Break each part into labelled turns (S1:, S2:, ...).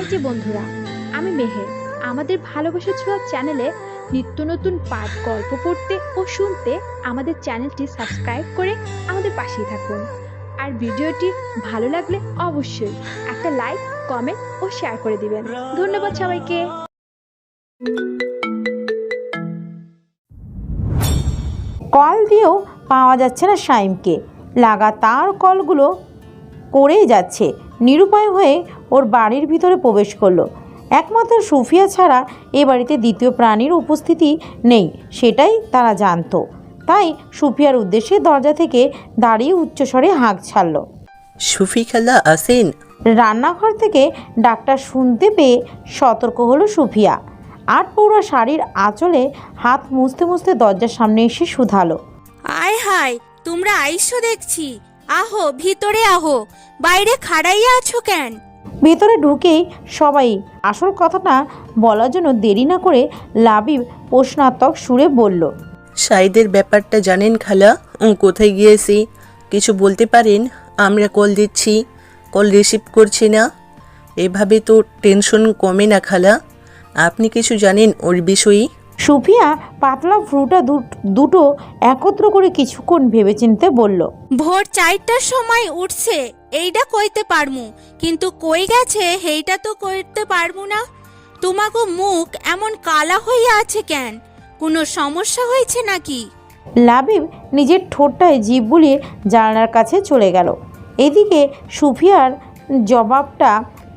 S1: এই যে বন্ধুরা, আমি মেহের। আমাদের ভালোবাসা ছোঁয়া চ্যানেলে নিত্য নতুন পাঠ গল্প পড়তে ও শুনতে আমাদের চ্যানেলটি সাবস্ক্রাইব করে আমাদের পাশেই থাকুন। আর ভিডিওটি ভালো লাগলে অবশ্যই একটা লাইক, কমেন্ট ও শেয়ার করে দিবেন। ধন্যবাদ সবাইকে।
S2: কল দিয়েও পাওয়া যাচ্ছে না শাইমকে। লাগাতার কলগুলো করেই যাচ্ছে। নিরুপায় হয়ে ওর বাড়ির ভিতরে প্রবেশ করলো। একমাত্র সুফিয়া ছাড়া এ বাড়িতে দ্বিতীয় প্রাণীর উপস্থিতি নেই, সেটাই তারা জানতো। তাই সুফিয়ার উদ্দেশ্যে দরজা থেকে দাঁড়িয়ে উচ্চস্বরে হাঁক ছাড়ল।
S3: সুফি খালা আসেন।
S2: রান্নাঘর থেকে ডাকটা শুনতে পেয়ে সতর্ক হলো সুফিয়া। আট পৌরা শাড়ির আঁচলে হাত মুছতে মুছতে দরজার সামনে এসে শুধালো।
S4: আয় হায়, তোমরা আইসো দেখছি। আহো, ভিতরে আহো, বাইরে খাড়াইয়া আছো কেন?
S2: ভেতরে ঢুকেই সবাই আসল কথাটা বলার জন্য দেরি না করে লাবিব প্রশ্নাত্মক সুরে বলল।
S3: সাইদের ব্যাপারটা জানেন খালা? কোথায় গিয়েছি কিছু বলতে পারেন? আমরা কল দিচ্ছি, কল রিসিভ করছি না। এভাবে তো টেনশন কমে না খালা। আপনি কিছু জানেন ওর বিষয়ে?
S2: সুফিয়া পাতলা ফ্রুটা দুটো একত্র করে কিছুক্ষণ ভেবেচিন্তে বলল।
S4: ভোর 4টার সময় উঠছে এইটা কইতে পারমু, কিন্তু কই গেছে হেইটা তো কইতে পারমু না। তোমাগো মুখ এমন কালা হইয়া আছে কেন? কোনো সমস্যা হয়েছে নাকি?
S2: লাবিব নিজের ঠোঁটটায় জিভ বুলিয়ে জানালার কাছে চলে গেল। এদিকে সুফিয়ার জবাবটা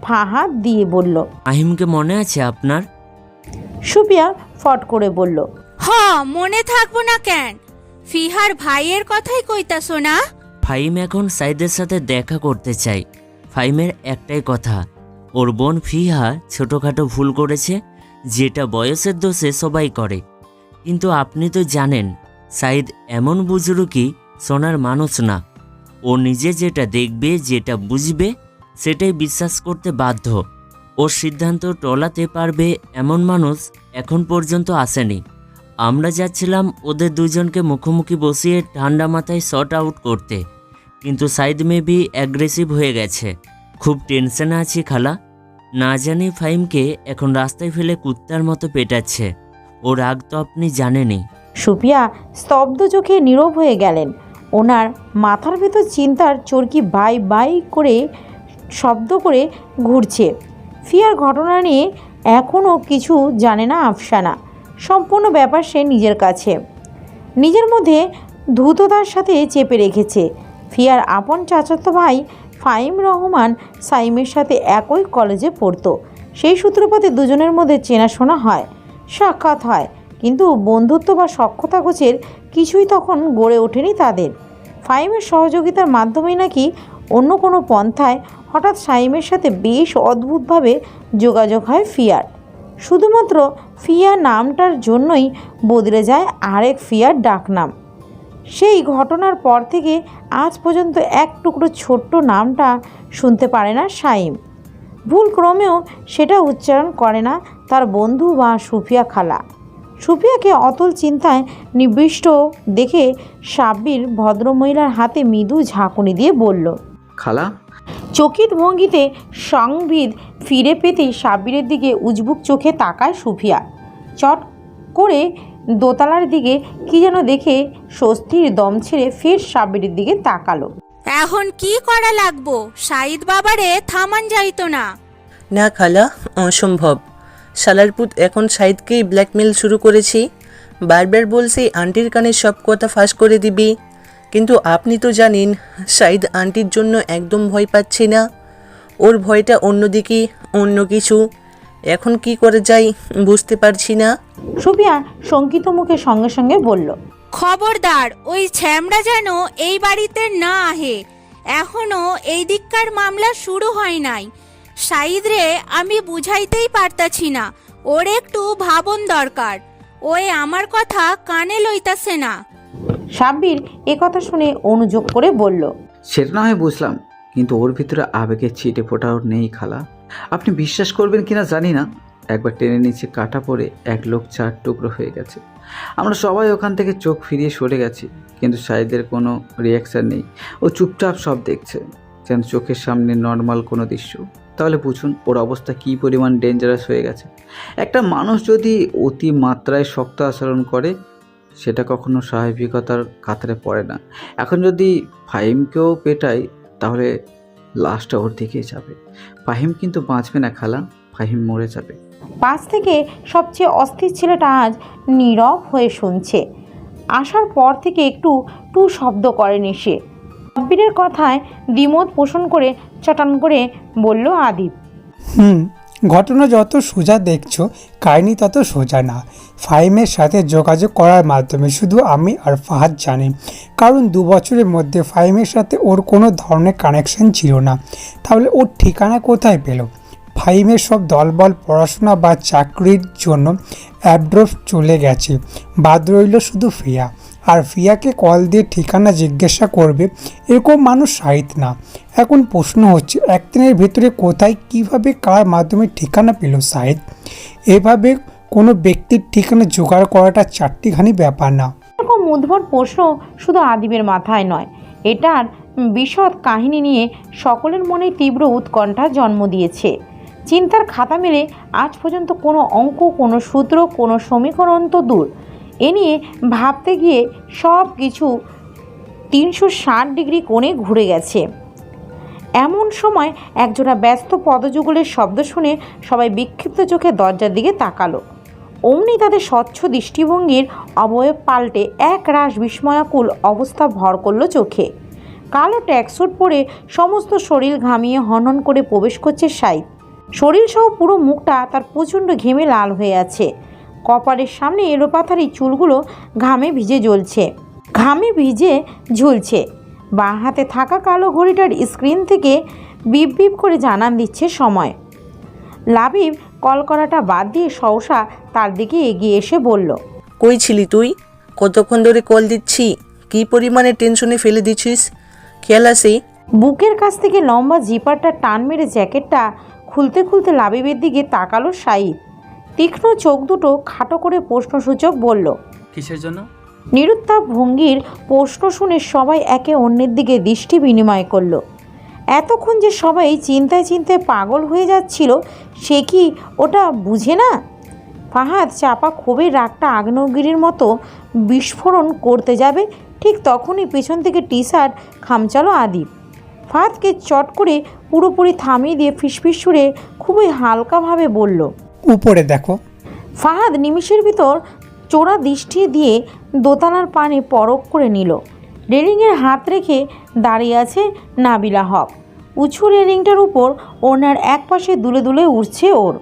S2: ফাহাদ দিয়ে বলল।
S5: আহিমকে মনে আছে আপনার?
S2: সুফিয়া ফট করে বলল।
S4: হ, মনে থাকবো না কেন? ফিহার ভাইয়ের কথাই কইতাছো না?
S5: ফাইম এখন সাইদের সাথে দেখা করতে চাই। ফাইমের একটাই কথা, ওর বোন ফিহা ছোটোখাটো ভুল করেছে, যেটা বয়সের দোষে সবাই করে। কিন্তু আপনি তো জানেন সাইদ এমন বুজুর্গি সোনার মানুষ না। ও নিজে যেটা দেখবে, যেটা বুঝবে, সেটাই বিশ্বাস করতে বাধ্য। ওর সিদ্ধান্ত টলাতে পারবে এমন মানুষ এখন পর্যন্ত আসেনি। আমরা যাচ্ছিলাম ওদের দুজনকে মুখোমুখি বসিয়ে ঠান্ডা মাথায় শর্ট আউট করতে, কিন্তু সাইদ মেবি অ্যাগ্রেসিভ হয়ে গেছে। খুব টেনশনে আছি খালা। না জানি ফাইমকে এখন রাস্তায় ফেলে কুত্তার মতো পেটাচ্ছে। ওর রাগ তো আপনি জানেনই।
S2: সুফিয়া স্তব্ধ চোখে নীরব হয়ে গেলেন। ওনার মাথার ভেতর চিন্তার চরকি বাই বাই করে শব্দ করে ঘুরছে। ফিয়ার ঘটনা নিয়ে এখনও কিছু জানে না আফসানা। সম্পূর্ণ ব্যাপার সে নিজের কাছে, নিজের মধ্যে দ্রুততার সাথে চেপে রেখেছে। ফিয়ার আপন চাচাতো ভাই ফাইম রহমান সাইমের সাথে একই কলেজে পড়তো। সেই সূত্রপাতে দুজনের মধ্যে চেনাশোনা হয়, সাক্ষাৎ হয়, কিন্তু বন্ধুত্ব বা সখ্যতা গোছের কিছুই তখন গড়ে ওঠেনি তাদের। ফাইমের সহযোগিতার মাধ্যমেই নাকি অন্য কোনো পন্থায় হঠাৎ সাইমের সাথে বেশ অদ্ভুতভাবে যোগাযোগ হয় ফিয়ার। শুধুমাত্র ফিয়া নামটার জন্যই বদলে যায় আরেক ফিয়ার ডাকনাম। সেই ঘটনার পর থেকে আজ পর্যন্ত এক টুকরো ছোট্ট নামটা শুনতে পারে না সাইম। ভুল ক্রমেও সেটা উচ্চারণ করে না তার বন্ধু বা সুফিয়া খালা। সুফিয়াকে অতল চিন্তায় নিবিষ্ট দেখে সাব্বির ভদ্রমহিলার হাতে মৃদু ঝাঁকুনি দিয়ে বলল।
S6: খালা।
S2: চকিত ভঙ্গিতে সংবিদ ফিরে পেতেই সাব্বিরের দিকে উজবুক চোখে তাকায় সুফিয়া। চট করে দোতলার দিকে কি যেন দেখে স্বস্তির দম ছেড়ে ফের সাব্বিরের দিকে তাকালো।
S4: এখন কি করা লাগবো? সাইদ বাবারে থামান যাইতো না?
S3: না খালা, অসম্ভব। শালারপুত এখন সাইদকেই ব্ল্যাকমেল শুরু করেছি। বারবার বলছি আন্টির কানে সব কথা ফাঁস করে দিবি, কিন্তু আপনি তো জানেন সাইদ আন্টির জন্য একদম ভয় পাচ্ছে না। ওর ভয়টা অন্যদিকে, অন্য কিছু। এখন কি করে যাই বুঝতে পারছি না।
S2: সুফিয়া শঙ্কিত মুখে সঙ্গে সঙ্গে বলল।
S4: খবরদার, ওই ছ্যামড়া যেন এই বাড়িতে না আহে। এখনো এই দিককার মামলা শুরু হয় নাই। সাইদ রে আমি বুঝাইতেই পারতাছি না, ওর একটু ভাবন দরকার। ওই আমার কথা কানে লইতাছে না।
S2: সাব্বির কথা শুনে অনুযোগ করে বলল।
S6: সেটা না হয় বুঝলাম, কিন্তু ওর ভিতরে আবেগের ছিটে ফোটাও নেই খালা। আপনি বিশ্বাস করবেন কিনা জানি না, একবার টেনে নিচে কাটা পড়ে এক লোক 4 টুকরো হয়ে গেছে। আমরা সবাই ওখান থেকে চোখ ফিরিয়ে সরে গেছি, কিন্তু সাইদের কোনো রিয়াকশান নেই। ও চুপচাপ সব দেখছে, যেন চোখের সামনে নর্মাল কোনো দৃশ্য। তাহলে বুঝুন ওর অবস্থা কী পরিমাণ ডেঞ্জারাস হয়ে গেছে। একটা মানুষ যদি অতি মাত্রায় শক্ত আচরণ করে সেটা কখনো স্বাভাবিকতার কাতারে পড়ে না। এখন যদি ফাহিমকেও পেটায় তাহলে লাশটা ওর দিকেই যাবে। ফাহিম কিন্তু বাঁচবে না খালা, ফাহিম মরে যাবে।
S2: পাশ থেকে সবচেয়ে অস্থির ছেলেটা আজ নীরব হয়ে শুনছে। আসার পর থেকে একটু টু শব্দ করেনি সে। সাব্বিরের কথায় দ্বিমত পোষণ করে চটান করে বলল আদিব।
S7: ঘটনা যত সোজা দেখছো কাহিনী তত সোজা না। ফাহিমের সাথে যোগাযোগ করার মাধ্যমে শুধু আমি আর ফাহাদ জানি, কারণ 2 বছরের মধ্যে ফাহিমের সাথে ওর কোনো ধরনের কানেকশন ছিল না। তাহলে ওর ঠিকানা কোথায় পেল? ফাহিমের সব দলবল পড়াশোনা বা চাকরির জন্য অ্যাব্রোড চলে গেছে, বাদ রইল শুধু ফিয়া। আর ফিয়াকে কল দিয়ে ঠিকানা জিজ্ঞাসা করবে এরকম মানুষ শাহিদ না। এখন প্রশ্ন হচ্ছে একদিনের ভেতরে কোথায় কিভাবে কার মাধ্যমে ঠিকানা পেল শাহিদ? এভাবে কোনো ব্যক্তির ঠিকানা জোগাড় করাটা চারটিখানি ব্যাপার না।
S2: এরকম উদ্ভট প্রশ্ন শুধু আদিবের মাথায় নয়, এটার বিশদ কাহিনী নিয়ে সকলের মনে তীব্র উৎকণ্ঠা জন্ম দিয়েছে। চিন্তার খাতা মেলে আজ পর্যন্ত কোনো অঙ্ক, কোনো সূত্র, কোনো সমীকরণ তো দূর, এ নিয়ে ভাবতে গিয়ে সব কিছু 360 ডিগ্রি কোণে ঘুরে গেছে। এমন সময় একজোড়া ব্যস্ত পদযুগলের শব্দ শুনে সবাই বিক্ষিপ্ত চোখে দরজার দিকে তাকালো। অমনি তাদের স্বচ্ছ দৃষ্টিভঙ্গির অবয়ব পাল্টে এক রাশ বিস্ময়াকুল অবস্থা ভর করল চোখে। কালো ট্যাক্সুট পরে সমস্ত শরীর ঘামিয়ে হনহন করে প্রবেশ করছে শাহিদ। শরীরসহ পুরো মুখটা তার প্রচণ্ড ঘেমে লাল হয়ে আছে। কপালের সামনে এলোপাথারি চুলগুলো ঘামে ভিজে ঝুলছে। বাঁ হাতে থাকা কালো ঘড়িটার স্ক্রিন থেকে বিপ বিপ করে জানান দিচ্ছে সময়। লাবিব কল করাটা বাদ দিয়ে সহসা তার দিকে এগিয়ে এসে বলল,
S3: কই ছিলি তুই? কতক্ষণ ধরে কল দিচ্ছি, কী পরিমাণে টেনশনে ফেলে দিচ্ছিস, খেয়াল আছে?
S2: বুকের কাছ থেকে লম্বা জিপারটা টান মেরে জ্যাকেটটা খুলতে খুলতে লাবিবের দিকে তাকালো শাহিদ। তীক্ষ্ণ চোখ দুটো খাটো করে প্রশ্নসূচক বলল,
S8: কিসের জন্য?
S2: নিরুত্তাপ ভঙ্গির প্রশ্ন শুনে সবাই একে অন্যের দিকে দৃষ্টি বিনিময় করল। এতক্ষণ যে সবাই চিন্তায় চিন্তায় পাগল হয়ে যাচ্ছিল, সে কি ওটা বুঝে না? ফাহাদ চাপা ক্ষোভের রাগটা আগ্নেয়গিরির মতো বিস্ফোরণ করতে যাবে, ঠিক তখনই পেছন থেকে টি শার্ট খামচালো আদিব। ফাহাদকে চট করে পুরোপুরি থামিয়ে দিয়ে ফিসফিস সুরে খুবই হালকাভাবে বলল,
S7: উপরে দেখো।
S2: ফাহাদ নিমিষের ভিতর চোরা দৃষ্টি দিয়ে দোতলার পানে পরখ করে নিল। রেলিংয়ের হাত রেখে দাঁড়িয়ে আছে নাবিলা হক। উঁচু রেলিংটার উপর ওনার এক পাশে দুলে দুলে উঠছে ওর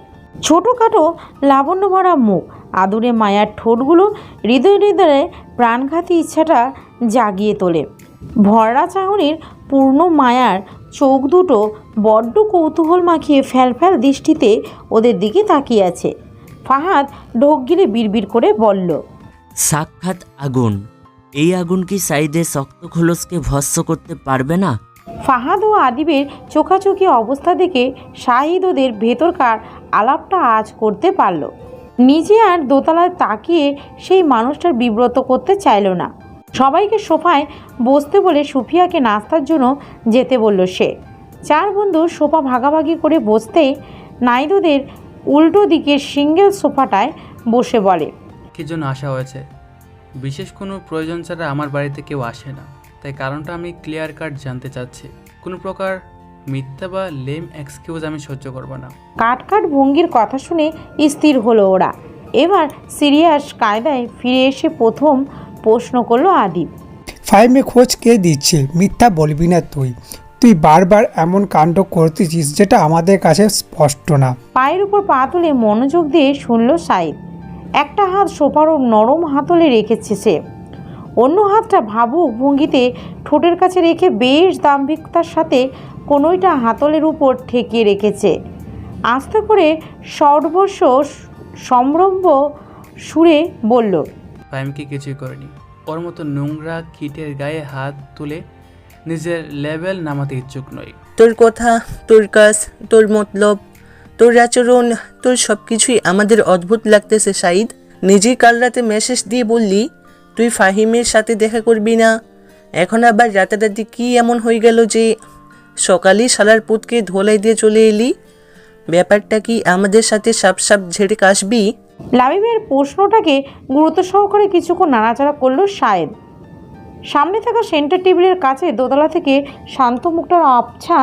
S2: ছোটোখাটো লাবণ্য ভরা মুখ। আদুরে মায়ার ঠোঁটগুলো হৃদয়ে প্রাণঘাতী ইচ্ছাটা জাগিয়ে তোলে। ভররা চাহনির পূর্ণ মায়ার চোখ দুটো বড্ড কৌতূহল মাখিয়ে ফ্যালফ্যাল দৃষ্টিতে ওদের দিকে তাকিয়ে আছে। ফাহাদ ঢোক গিলে বিড়বিড় করে বলল,
S5: সাক্ষাৎ আগুন। এই আগুন কি সাইদের শক্ত খোলসকে ভস্ম করতে পারবে না?
S2: ফাহাদ ও আদিবের চোখাচোখি অবস্থা দেখে শাহিদ ওদের ভেতরকার আলাপটা আজ করতে পারল। নিজে আর দোতলায় তাকিয়ে সেই মানুষটার বিব্রত করতে চাইল না। সবাইকে সোফায় বসতে বলে সুফিয়াকে নাস্তার জন্য যেতে বলল সে। 4 বন্ধু সোফা ভাগাভাগি করে বসতেই নাইদুদের উল্টো দিকের সিঙ্গেল সোফাটায় বসে বলে,
S8: কী জন্য আসা হয়েছে? বিশেষ কোনো প্রয়োজন ছাড়া আমার বাড়িতে কেউ আসে না, তাই কারণটা আমি ক্লিয়ার কাট জানতে চাচ্ছি। কোনো প্রকার মিথ্যা বা লেম এক্সকিউজ আমি সহ্য করব না।
S2: কাট ভঙ্গির কথা শুনে স্থির হলো ওরা। এবার সিরিয়াস কায়দায় ফিরে এসে প্রথম প্রশ্ন করলো আদিব,
S7: ফাহিমে খোঁজ কে দিচ্ছে? মিথ্যা বলবি না তুই। তুই বারবার এমন কাণ্ড করতেছিস যেটা আমাদের কাছে স্পষ্ট না।
S2: পায়ের উপর পা তুলে মনোযোগ দিয়ে শুনল শাহিদ। একটা হাত সোফার নরম হাতলে রেখেছে সে, অন্য হাতটা ভাবুক ভঙ্গিতে ঠোঁটের কাছে রেখে বেশ দাম্ভিকতার সাথে কোনোইটা হাতলের উপর ঠেকিয়ে রেখেছে। আস্তে করে সর্বস্ব সম্ভ্রম্য সুরে বলল,
S8: ফাহিমকে কিছুই করেনি। ওর মতো নোংরা কিটের গায়ে হাত তুলে নিজের লেভেল নামাতে ইচ্ছুক নই।
S3: তোর কথা, তোর কাজ, তোর মতলব, তোর আচরণ, তোর সব কিছুই আমাদের অদ্ভুত লাগতেছে শাহিদ। নিজেই কাল রাতে মেসেজ দিয়ে বললি তুই ফাহিমের সাথে দেখা করবি না। এখন আবার রাতারাতি কি এমন হয়ে গেল যে সকালেই শালার পুতকে ধোলাই দিয়ে চলে এলি? ব্যাপারটা কি আমাদের সাথে সাপ সাপ ঝেড়ে কাশবি?
S2: লাবিবের প্রশ্নটাকে গুরুত্ব সহকারে কিছুক্ষণ নাড়াচাড়া করলো শাহেদ। সামনে থাকা সেন্টার টেবিলের কাছে দোতলা থেকে শান্ত মুখটার আবছা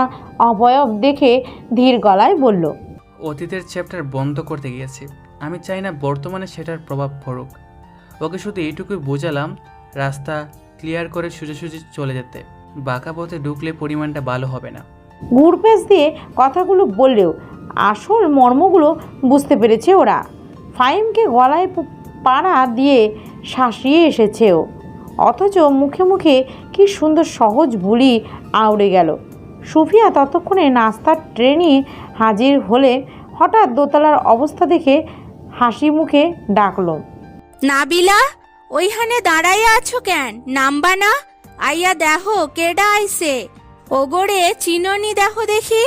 S2: অবয়ব দেখে ধীর গলায় বলল,
S8: অতীতের চ্যাপ্টার বন্ধ করতে গিয়েছি। আমি চাই না বর্তমানে সেটার প্রভাব পড়ুক। ওকে শুধু এইটুকুই বোঝালাম, রাস্তা ক্লিয়ার করে সোজাসুজি চলে যেতে। বাঁকা পথে ঢুকলে পরিমাণটা ভালো হবে না।
S2: ঘুরপেশ দিয়ে কথাগুলো বললেও আসল মর্মগুলো বুঝতে পেরেছে ওরা। ফাহিমকে গলায় পাড়া দিয়ে শাসিয়ে এসেছেও, অথচ মুখে মুখে কি সুন্দর সহজ বুলি আউড়ে গেল। সুফিয়া ততক্ষণে নাস্তার ট্রে নিয়ে হাজির হলে হঠাৎ দোতলার অবস্থা দেখে হাসি মুখে ডাকলো,
S4: নাবিলা, ওইখানে দাঁড়াইয়া আছো কেন? নামবা না? আইয়া দেখো কেডা আইছে। ওগরে চিননি দেখো দেখি।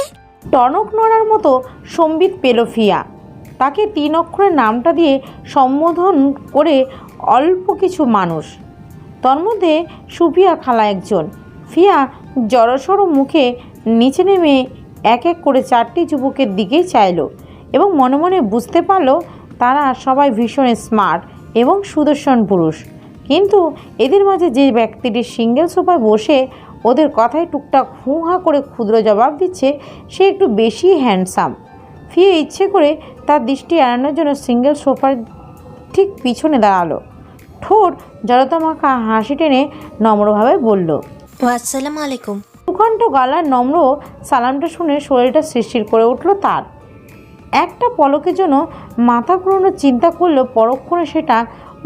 S2: টনক নড়ার মতো সম্বিত পেল ফিয়া। তাকে 3 অক্ষরের নামটা দিয়ে সম্বোধন করে অল্প কিছু মানুষ, তন্মধ্যে সুফিয়া খালা একজন। ফিয়া জড়সড় মুখে নিচে নেমে এক এক করে 4টি যুবকের দিকেই চাইল এবং মনে মনে বুঝতে পারল তারা সবাই ভীষণ স্মার্ট এবং সুদর্শন পুরুষ। কিন্তু এদের মাঝে যে ব্যক্তিটি সিঙ্গেল সোফায় বসে ওদের কথায় টুকটাক হুঁ হাঁ করে ক্ষুদ্র জবাব দিচ্ছে, সে একটু বেশি হ্যান্ডসাম। ফিয়ে ইচ্ছে করে তার দৃষ্টি এড়ানোর জন্য সিঙ্গেল সোফার ঠিক পিছনে দাঁড়ালো। ঠোঁট জড়তা মাখা হাসি টেনে নম্রভাবে বলল,
S9: আসসালামু আলাইকুম।
S2: সুকণ্ঠ গলার নম্র সালামটা শুনে শরীরটা শিরশির করে উঠল তার। একটা পলকের জন্য মাথা ঘুরানোর চিন্তা করলো পরক্ষণে সেটা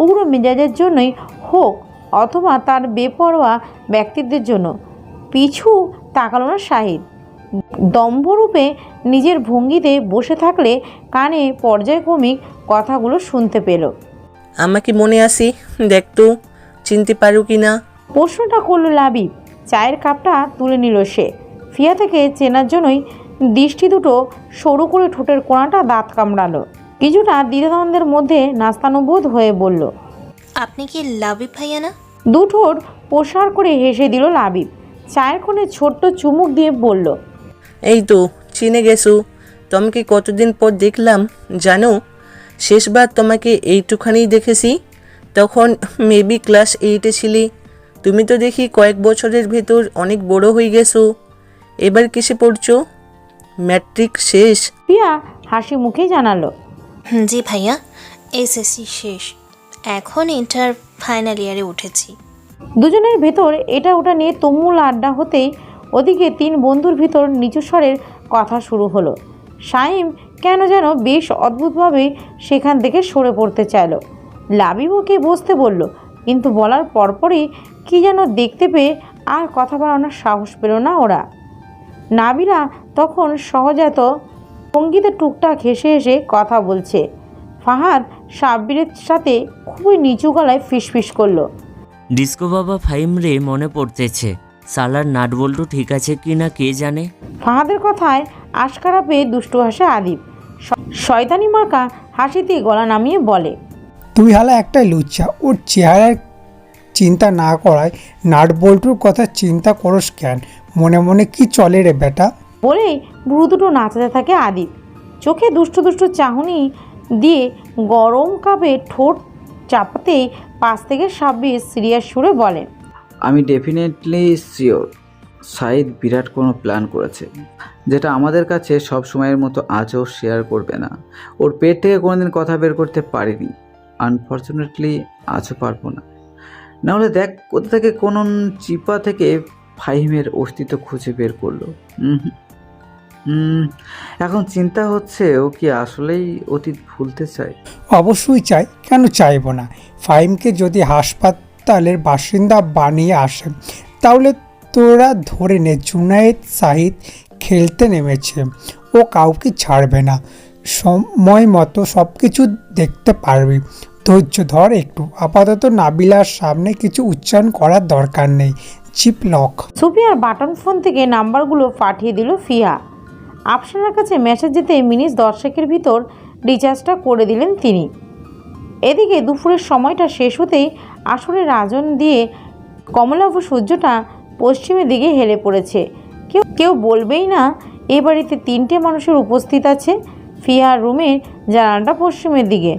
S2: উগ্র মেজাজের জন্যই হোক অথবা তার বেপরোয়া ব্যক্তিত্বের জন্য। পিছু তাকালো না শাহিদ। দম্ভরূপে নিজের ভঙ্গিতে বসে থাকলে কানে পর্যায়ক্রমিক কথাগুলো শুনতে পেল।
S3: আমাকে মনে আসি, দেখ তো চিনতে পারো কি না?
S2: প্রশ্নটা করলো লাবিব। চায়ের কাপটা তুলে নিল সে। ফিয়া থেকে চেনার জন্যই দৃষ্টি দুটো সরু করে ঠোঁটের কোণাটা দাঁত কামড়ালো। কিছুটা দ্বিধাদ্বন্দ্বের মধ্যে নাস্তানুবোধ হয়ে বলল,
S9: আপনি কি লাবিব ভাইয়া না?
S2: দু ঠোঁট প্রসার করে হেসে দিল লাবিব। চায়ের কোণে ছোট্ট চুমুক দিয়ে বলল,
S3: এই তো চিনে গেছো। তোমাকে কতদিন পর দেখলাম জানো? শেষবার তোমাকে এইটুখানেই দেখেছি, তখন মেবি ক্লাস 8-এ ছিলি। তুমি তো দেখি কয়েক বছরের ভেতর অনেক বড় হয়ে গেছো। এবার কিসে পড়ছো? ম্যাট্রিক শেষ?
S2: ফিয়া হাসি মুখে জানালো,
S9: জি ভাইয়া, এসএসসি শেষ, এখন ইন্টার ফাইনাল ইয়ারে উঠেছি।
S2: দুজনের ভেতর এটা ওটা নিয়ে তুমুল আড্ডা হতেই ওদিকে 3 বন্ধুর ভিতর নিচু স্বরের কথা শুরু হলো। শাহিম কেন যেন বেশ অদ্ভুতভাবে সেখান থেকে সরে পড়তে চাইল। লাবিব ওকে বসতে বলল, কিন্তু বলার পরপরই কি যেন দেখতে পেয়ে আর কথা বাড়ানোর সাহস পেল না ওরা। নাবিলা তখন সহজাত ভঙ্গিতে টুকটাক হেসে হেসে কথা বলছে। ফাহাদ সাব্বিরের সাথে খুবই নিচু গলায় ফিসফিস করলো,
S5: ডিস্কো বাবা ফাহিম রে মনে পড়তেছে। সালার নাটবল্টু ঠিক আছে কি না কে জানে।
S2: ফাহাদের কথায় আশকারা পেয়ে দুষ্টু হাসে আদিব। শয়তানি মার্কা হাসিতে গলা নামিয়ে বলে,
S7: তুই হালা একটা লুচ্চা, ওর চেহারার চিন্তা না করায় নাটবল্টুর কথা চিন্তা করস কেন? মনে মনে কি চলে রে বেটা?
S2: বলেই ভ্রু দুটো নাচাতে থাকে আদিব। চোখে দুষ্টু দুষ্টু চাহনি দিয়ে গরম কাপে ঠোঁট চাপাতেই পাশ থেকে সাব্বির সিরিয়াস সুরে বলে,
S6: আমি ডেফিনেটলি শিওর সাইদ বিরাট কোনো প্ল্যান করেছে, যেটা আমাদের কাছে সব সময়ের মতো আজও শেয়ার করবে না। ওর পেট থেকে কোনোদিন কথা বের করতে পারিনি, আনফর্চুনেটলি আজও পারবো না। নাহলে দেখ কোথা থেকে কোন চিপা থেকে ফাহিমের অস্তিত্ব খুঁজে বের করলো। এখন চিন্তা হচ্ছে ও কি আসলেই অতীত ভুলতে চায়?
S7: অবশ্যই চাই, কেন চাইব না? ফাহিমকে যদি হাসপাতালের বাসিন্দা বানিয়ে আসে তাহলে তোরা ধরে নে জুনায়েদ সাহিদ খেলতে নেমেছে। ও কাউকে ছাড়বে না, সময় মতো সব কিছু দেখতে পারবি। ধৈর্য ধর একটু, আপাতত নাবিলার সামনে কিছু উচ্চারণ করার দরকার নেই। চিপ লক।
S2: সুফিয়ার বাটন ফোন থেকে নাম্বারগুলো পাঠিয়ে দিল ফিয়া। আফসানার কাছে মেসেজ যেতে মিনিট 10 ভিতর রিচার্জটা করে দিলেন তিনি। এদিকে দুপুরের সময়টা শেষ হতেই আসরের আয়োজন দিয়ে কমলাভ সূর্যটা পশ্চিমের দিকে হেলে পড়েছে। কেউ বলবেই না এই বাড়িতে 3টে মানুষের উপস্থিত আছে। ফিহার রুমের জানালাটা পশ্চিমের দিকে।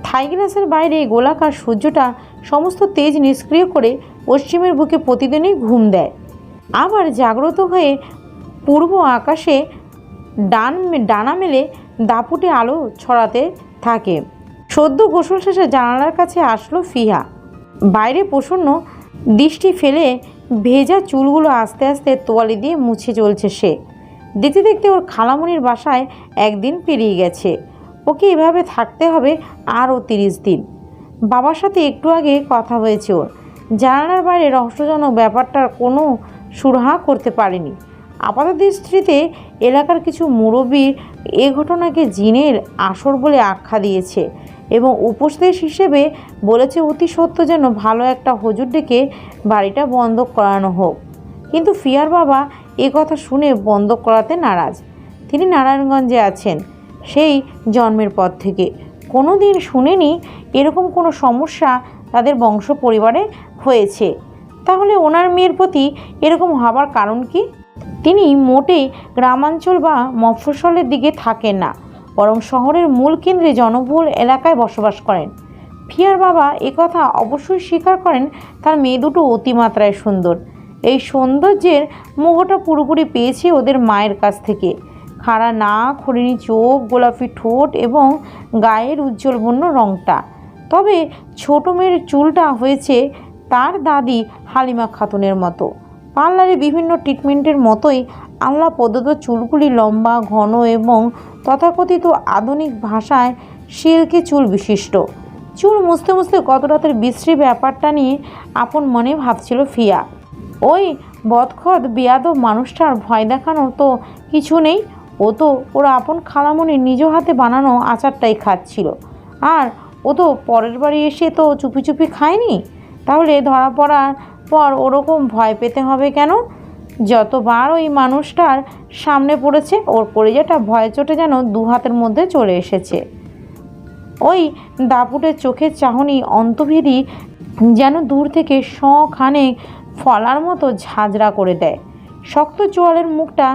S2: থাই গ্লাসের বাইরে গোলাকার সূর্যটা সমস্ত তেজ নিষ্ক্রিয় করে পশ্চিমের বুকে প্রতিদিনই ঘুম দেয়, আবার জাগ্রত হয়ে পূর্ব আকাশে ডানা মেলে দাপুটে আলো ছড়াতে থাকে। সদ্য গোসল শেষে জানালার কাছে আসলো ফিহা। বাইরে প্রসন্ন দৃষ্টি ফেলে ভেজা চুলগুলো আস্তে আস্তে তোয়ালে দিয়ে মুছে চলছে সে। দেখতে দেখতে ওর খালামণির বাসায় একদিন পেরিয়ে গেছে। ওকে এভাবে থাকতে হবে আরও 30 দিন। বাবার সাথে একটু আগে কথা হয়েছে ওর। জানালার বাইরে রহস্যজনক ব্যাপারটার কোনো সুরাহা করতে পারেনি। আপাত দৃষ্টিতে এলাকার কিছু মুরব্বী এ ঘটনাকে জিনের আসর বলে আখ্যা দিয়েছে এবং উপদেশ হিসেবে বলেছে অতি সত্য যেন ভালো একটা হুজুর ডেকে বাড়িটা বন্ধ করানো হোক। কিন্তু ফিয়ার বাবা এ কথা শুনে বন্ধ করাতে নারাজ। তিনি নারায়ণগঞ্জে আছেন সেই জন্মের পর থেকে। কোনো দিন শুনেনি এরকম কোনো সমস্যা তাদের বংশ পরিবারে হয়েছে। তাহলে ওনার মেয়ের প্রতি এরকম হবার কারণ কি? তিনি মোটেই গ্রামাঞ্চল বা মফস্বলের দিকে থাকেন না, বরং শহরের মূল কেন্দ্রে জনবহুল এলাকায় বসবাস করেন। ফিয়ার বাবা একথা অবশ্যই স্বীকার করেন তার মেয়ে দুটো অতিমাত্রায় সুন্দর। এই সৌন্দর্যের মোহটা পুরোপুরি পেয়েছে ওদের মায়ের কাছ থেকে। খাড়া নাক, হরিণী চোখ, গোলাপি ঠোঁট এবং গায়ের উজ্জ্বল বন্য রঙটা। তবে ছোট মেয়ের চুলটা হয়েছে তার দাদি হালিমা খাতুনের মতো। পার্লারে বিভিন্ন ট্রিটমেন্টের মতোই আল্লাহ প্রদত্ত চুলগুলি লম্বা, ঘন এবং তথাকথিত আধুনিক ভাষায় সিল্কি চুল বিশিষ্ট। চুল মুছতে মুছতে গত রাতের বিশ্রী ব্যাপারটা নিয়ে আপন মনে ভাবছিল ফিয়া। ওই বদখত বেয়াদব মানুষটার ভয় দেখানোর তো কিছু নেই। ও তো ওর আপন খালামণির নিজ হাতে বানানো আচারটাই খাচ্ছিল, আর ও তো পরের বাড়ি এসে তো চুপি চুপি খায়নি। তাহলে ধরা পড়ার পর ওরকম ভয় পেতে হবে কেন? যতবার ওই মানুষটার সামনে পড়েছে ওর কলিজাটা ভয়ে চোটে যেন 2 হাতের মধ্যে চলে এসেছে। ওই দাপুটের চোখের চাহনি অন্তর্ভেদী যেন দূর থেকে খানেক ফলার মতো ঝাঁঝরা করে দেয়। শক্ত চোয়ালের মুখটা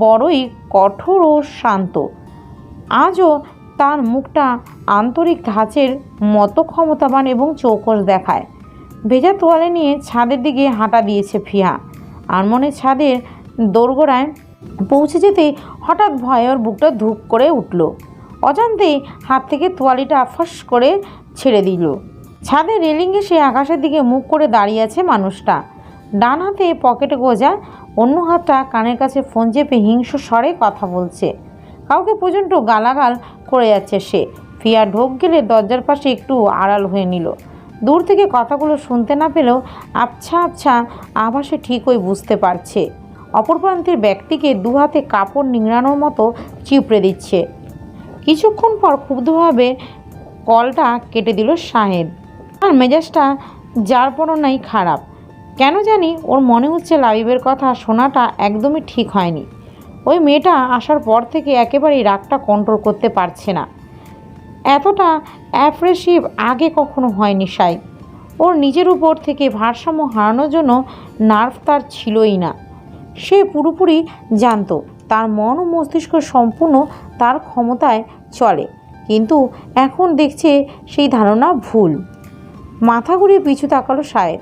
S2: বড়ই কঠোর ও শান্ত। আজও তার মুখটা আন্তরিক ধাঁচের মতো ক্ষমতাবান এবং চৌকস দেখায়। ভেজা তোয়ালে নিয়ে ছাদের দিকে হাঁটা দিয়েছে ফিহা। আনমনে ছাদের দোরগোড়ায় পৌঁছে যেতে হঠাৎ ভয়ে ওর বুকটা ধুপ করে উঠল। অজান্তেই হাত থেকে তোয়ালিটা ফস করে ছেড়ে দিল। ছাদের রেলিং এসে আকাশের দিকে মুখ করে দাঁড়িয়ে আছে মানুষটা। ডান হাতে পকেটে গোজা, অন্য হাতটা কানের কাছে ফোন চেপে হিংস্র স্বরে কথা বলছে। কাউকে পর্যন্ত গালাগাল করে যাচ্ছে সে। ফিয়া ঢোক গেলে দরজার পাশে একটু আড়াল হয়ে নিল। দূর থেকে কথাগুলো শুনতে না পেলেও আবছা আবছা আভাসে ঠিকই বুঝতে পারছে অপর প্রান্তের ব্যক্তিকে 2 হাতে কাপড় নিংড়ানোর মতো চিপড়ে দিচ্ছে। কিছুক্ষণ পর ক্ষুব্ধভাবে কলটা কেটে দিল শাহেদ। আর মেজাজটা যার পরনাই খারাপ। কেন জানি ওর মনে হচ্ছে লাবিবের কথা শোনাটা একদমই ঠিক হয়নি। ওই মেয়েটা আসার পর থেকে একেবারেই রাগটা কন্ট্রোল করতে পারছে না। এতটা অ্যাপ্রেসিভ আগে কখনো হয়নি সাই। ওর নিজের উপর থেকে ভারসাম্য হারানোর জন্য নার্ভ তার ছিলই না। সে পুরোপুরি জানতো তার মন ও মস্তিষ্ক সম্পূর্ণ তার ক্ষমতায় চলে, কিন্তু এখন দেখছে সেই ধারণা ভুল। মাথা ঘুরিয়ে পিছু তাকালো শায়েদ।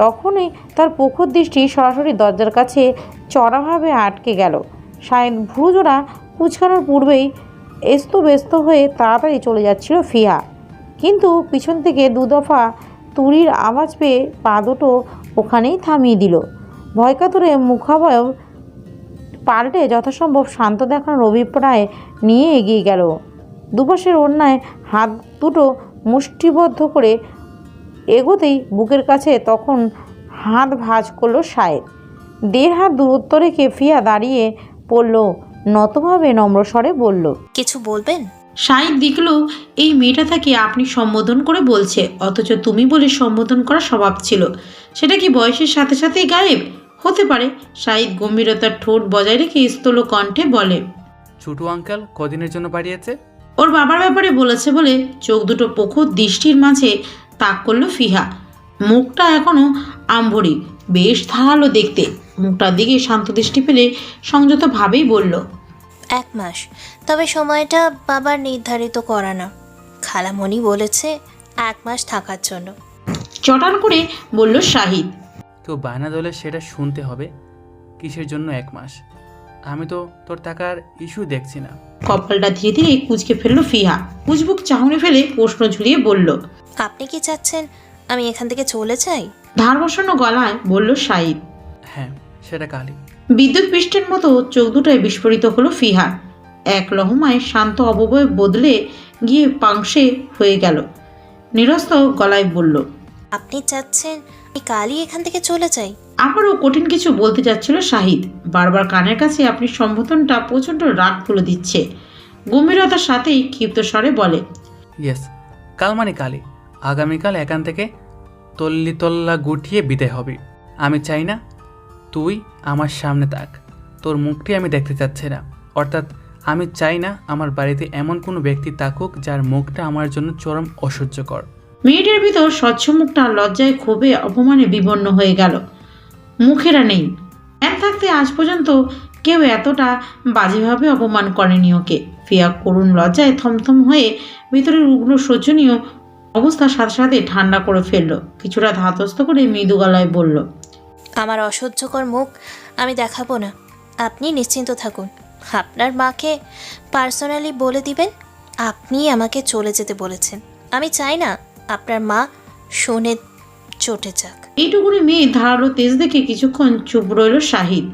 S2: তখনই তার প্রখর দৃষ্টি সরাসরি দরজার কাছে চড়াভাবে আটকে গেল। শায়েদ ভুরুজোড়া কুচকানোর পূর্বেই ব্যস্ত হয়ে তাড়াতাড়ি চলে যাচ্ছিল ফিহা, কিন্তু পিছন থেকে 2 দফা তুড়ির আওয়াজ পেয়ে পা দুটো ওখানেই থামিয়ে দিল। ভয়কাতরে মুখাবয়ব পাল্টে যথাসম্ভব শান্ত দেখানোর অভিপ্রায় নিয়ে এগিয়ে গেল। দুপাশের ওড়নায় হাত দুটো মুষ্টিবদ্ধ করে এগোতেই বুকের কাছে তখন হাত ভাঁজ করলো শায়েদ। 1.5 হাত দূরত্ব রেখে ফিয়া দাঁড়িয়ে পড়ল, নতভাবে নম্রস্বরে বলল,
S9: কিছু বলবেন?
S2: শাহিদ দেখল এই মেয়েটা তাকে আপনি সম্বোধন করে বলছে, অথচ তুমি বলে সম্বোধন করা স্বভাব ছিল। সেটা কি বয়সের সাথে সাথেই গায়েব হতে পারে? শাহিদ গম্ভীরতার ঠোঁট বজায় রেখে স্থল কণ্ঠে বলে,
S8: ছোটু আঙ্কেল কদিনের জন্য বাড়িয়েছে?
S2: ওর বাবার ব্যাপারে বলেছে বলে চোখ দুটো প্রখর দৃষ্টির মাঝে তাক করলো ফিহা। মুখটা এখনো আম্ভরি, বেশ ধারালো দেখতে। মুখটার দিকে শান্ত দৃষ্টি ফেলে সংযতভাবেই বলল,
S9: 1 মাস, তবে সময়টা বাবার নির্ধারিত করা না। খালামণি বলেছে 1 মাস থাকার জন্য।
S2: চটান করে বলল শাহিদ।
S8: কেউ বায়না দলে সেটা শুনতে হবে। কিসের জন্য 1 মাস? আমি তো তোর টাকার ইস্যু দেখছি না।
S2: কপালটা ধীরে ধীরে কুঁচকে ফেলল ফিহা। কুচবুক চাহনি ফেলে প্রশ্ন ঝুলিয়ে বলল,
S9: আপনি কি চাচ্ছেন আমি এখান থেকে চলে যাই?
S2: ধার বসানো গলায় বলল শাহিদ।
S8: হ্যাঁ, সেটা কালই।
S2: বিদ্যুৎ পৃষ্ঠের মতো চোখ দুটোয় বিস্ফোরিত হলো ফিহা। এক লহমায় শান্ত অবয়ব বদলে গিয়ে পাংশে হয়ে গেল। নিরস্ত গলায় বলল,
S9: আপনি চাচ্ছেন আমি কালই এখান থেকে চলে যাই?
S2: আবারও কঠিন কিছু বলতে যাচ্ছিল শাহিদ। বারবার কানের কাছে আপনি সম্বোধনটা প্রচণ্ড রাগ তুলে দিচ্ছে। গম্ভীরতার সাথেই ক্ষিপ্ত স্বরে বলে,
S8: ইয়েস, কাল মানে কালই। আগামীকাল এখান থেকে তল্লা গুটিয়ে বিদায় হবে। আমি চাই না তুই আমার সামনে থাক। তোর মুখটি আমি দেখতে চাচ্ছি না। অর্থাৎ আমি চাই না আমার বাড়িতে এমন কোনো ব্যক্তি থাকুক যার মুখটা আমার জন্য চরম অসহ্যকর।
S2: মেয়েটার ভিতর স্বচ্ছ মুখটা লজ্জায় ক্ষোভে অপমানে বিবর্ণ হয়ে গেল। মুখেরা নেই। এক থাকতে আজ পর্যন্ত কেউ এতটা বাজেভাবে অপমান করেনি ওকে। ফিয়া করুণ লজ্জায় থমথম হয়ে ভিতরের উগ্র শোচনীয় অবস্থার সাথে সাথে ঠান্ডা করে ফেললো। কিছুটা ধাতস্থ করে মৃদু গলায় বলল,
S9: আমার অসহ্যকর মুখ আমি দেখাবো না। আপনি নিশ্চিন্ত থাকুন। আপনার মাকে পার্সোনালি বলে দিবেন আপনি আমাকে চলে যেতে বলেছেন। আমি চাই না আপনার মা শুনে চটে যাক।
S2: এইটুকুনি মেয়ে ধারালো তেজ দেখে কিছুক্ষণ চুপ রইল শাহিদ।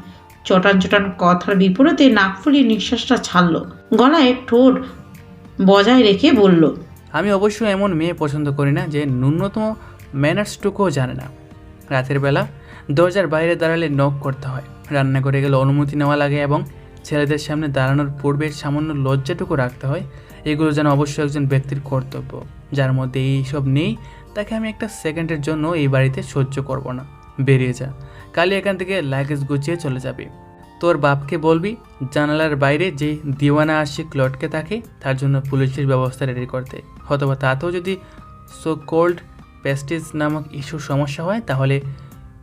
S2: চটান চটান কথার বিপরীতে নাক ফুলিয়ে নিঃশ্বাসটা ছাড়ল। গলায় ঠোঁট বজায় রেখে বলল,
S8: আমি অবশ্যই এমন মেয়ে পছন্দ করি না যে ন্যূনতম ম্যানার্সটুকুও জানে না। রাতের বেলা দরজার বাইরে দাঁড়ালে নক করতে হয়, রান্না করে গেলে অনুমতি নেওয়া লাগে এবং ছেলেদের সামনে দাঁড়ানোর পূর্বে সামান্য লজ্জাটুকু রাখতে হয়। এগুলো যেন অবশ্যই একজন ব্যক্তির কর্তব্য। যার মধ্যে এইসব নেই তাকে আমি একটা সেকেন্ডের জন্য এই বাড়িতে সহ্য করব না। বেরিয়ে যা, কালই এখান থেকে লাগেজ গুছিয়ে চলে যাবে। তোর বাপকে বলবি জানালার বাইরে যে দিওয়ানা আশিক লটকে থাকে তার জন্য পুলিশের ব্যবস্থা রেডি করতে। অথবা তাতেও যদি সো কোল্ড পেস্টিজ নামক ইস্যুর সমস্যা হয় তাহলে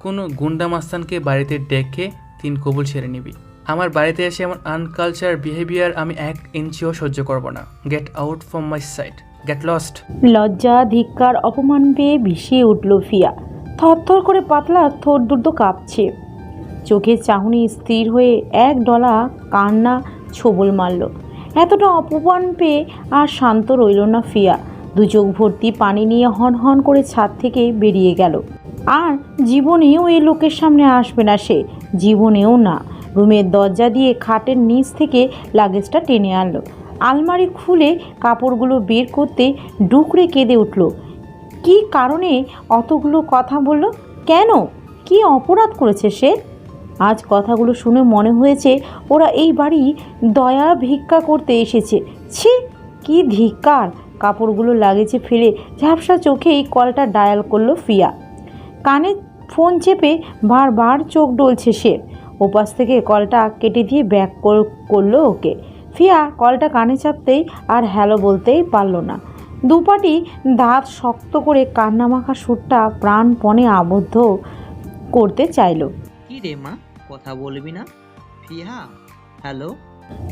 S8: কোনো গুন্ডা মাস্তানকে বাড়িতে ডেকে 3 কবুল সেরে নিবি। আমার বাড়িতে এসে এমন আনকালচার বিহেভিয়ার আমি 1 ইঞ্চিও সহ্য করব না। Get out from my sight, get lost.
S2: লজ্জা ধিক্কার অপমান পেয়ে ভিসিয়ে উঠল ফিয়া। থরথর করে পাতলা ঠোঁট দুটো কাঁপছে। চোখের চাহনি স্থির হয়ে এক ডলা কান্না ছোবল মারল। এতটা অপমান পেয়ে আর শান্ত রইল না ফিয়া। 2 চোখ ভর্তি পানি নিয়ে হন হন করে ছাদ থেকে বেরিয়ে গেল। আর জীবনেও এই লোকের সামনে আসবে না সে, জীবনেও না। রুমের দরজা দিয়ে খাটের নিচ থেকে লাগেজটা টেনে আনলো। আলমারি খুলে কাপড়গুলো বের করতে ডুকরে কেঁদে উঠল। কি কারণে অতগুলো কথা বলল? কেন? কি অপরাধ করেছে সে? আজ কথাগুলো শুনে মনে হয়েছে ওরা এই বাড়ি দয়া ভিক্ষা করতে এসেছে। ছি, কি ধিক্কার! কাপড়গুলো লাগেজে ফেলে ঝাপসা চোখেই কলটা ডায়াল করলো ফিয়া। কানে ফোন চেপে বারবার চোখ ডলছে সে। ওপাশ থেকে কলটা কেটে দিয়ে ব্যাক করলো ওকে। ফিয়া কলটা কানে চাপতেই আর হ্যালো বলতেই পারল না। দুপাটি দাঁত শক্ত করে কান্নামাখা সুরটা প্রাণপণে আবদ্ধ করতে চাইল।
S3: কি রে মা, কথা বলবি না? ফিহা, হ্যালো।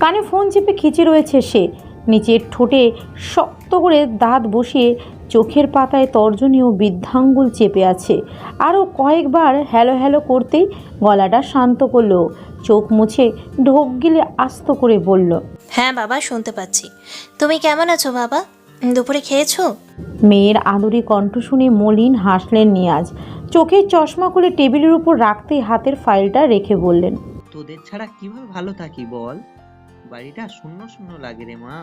S2: কানে ফোন চেপে খিচে রয়েছে সে। নিচের ঠোঁটে শক্ত করে দাঁত বসিয়ে চোখের পাতায় তর্জনী ও বৃদ্ধাঙ্গুল চেপে আছে। আরও কয়েকবার হ্যালো হ্যালো করতেই গলাটা শান্ত করলো। চোখ মুছে ঢোক গিলে আস্ত করে বলল,
S9: হ্যাঁ বাবা, শুনতে পাচ্ছি। তুমি কেমন আছো বাবা? দুপুরে খেয়েছো?
S2: মেয়ের আদুরি কণ্ঠ শুনে মলিন হাসলেন নিয়াজ। চোখের চশমা খুলে টেবিলের উপর রাখতেই হাতের ফাইলটা রেখে বললেন,
S3: তোদের ছাড়া কিভাবে ভালো থাকি বল? বাড়িটা শূন্য শূন্য লাগে রে মা।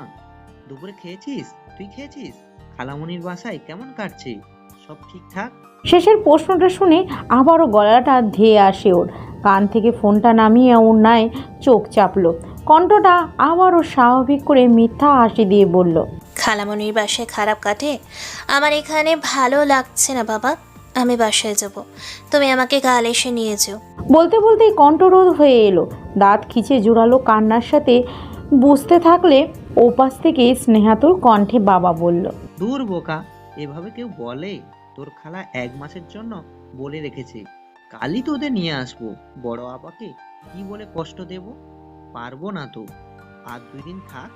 S3: দুপুরে খেয়েছিস? তুই খেয়েছিস? খালামণির বাসায় কেমন কাটছে? সব ঠিকঠাক?
S2: শেষের প্রশ্নটা শুনে আবারও গলাটা ধেয়ে আসে ওর। কান থেকে ফোনটা নামিয়ে ওড়নায় চোখ চাপলো। কণ্ঠটা আবারও স্বাভাবিক করে মিথ্যা হাসি দিয়ে বলল,
S9: খালামণির বাসায় খারাপ কাটে? আমার এখানে ভালো লাগছে না বাবা, আমি বাসায় যাব। তুমি আমাকে কাল এসে নিয়ে যেও।
S2: বলতে বলতেই কণ্ঠরোধ হয়ে এলো। দাঁত খিচে জোরালো কান্নার সাথে বুঝতে থাকলে ওপাশ থেকে স্নেহাতুর কণ্ঠে বাবা বলল,
S3: দূর বোকা, এভাবে কেউ বলে? তোর খালা 1 মাসের জন্য বলে রেখেছে
S10: কালই তোদের নিয়ে আসবো। বড় আপাকে কি বলে কষ্ট দেব? পারবো না তো। আর 2 দিন থাক,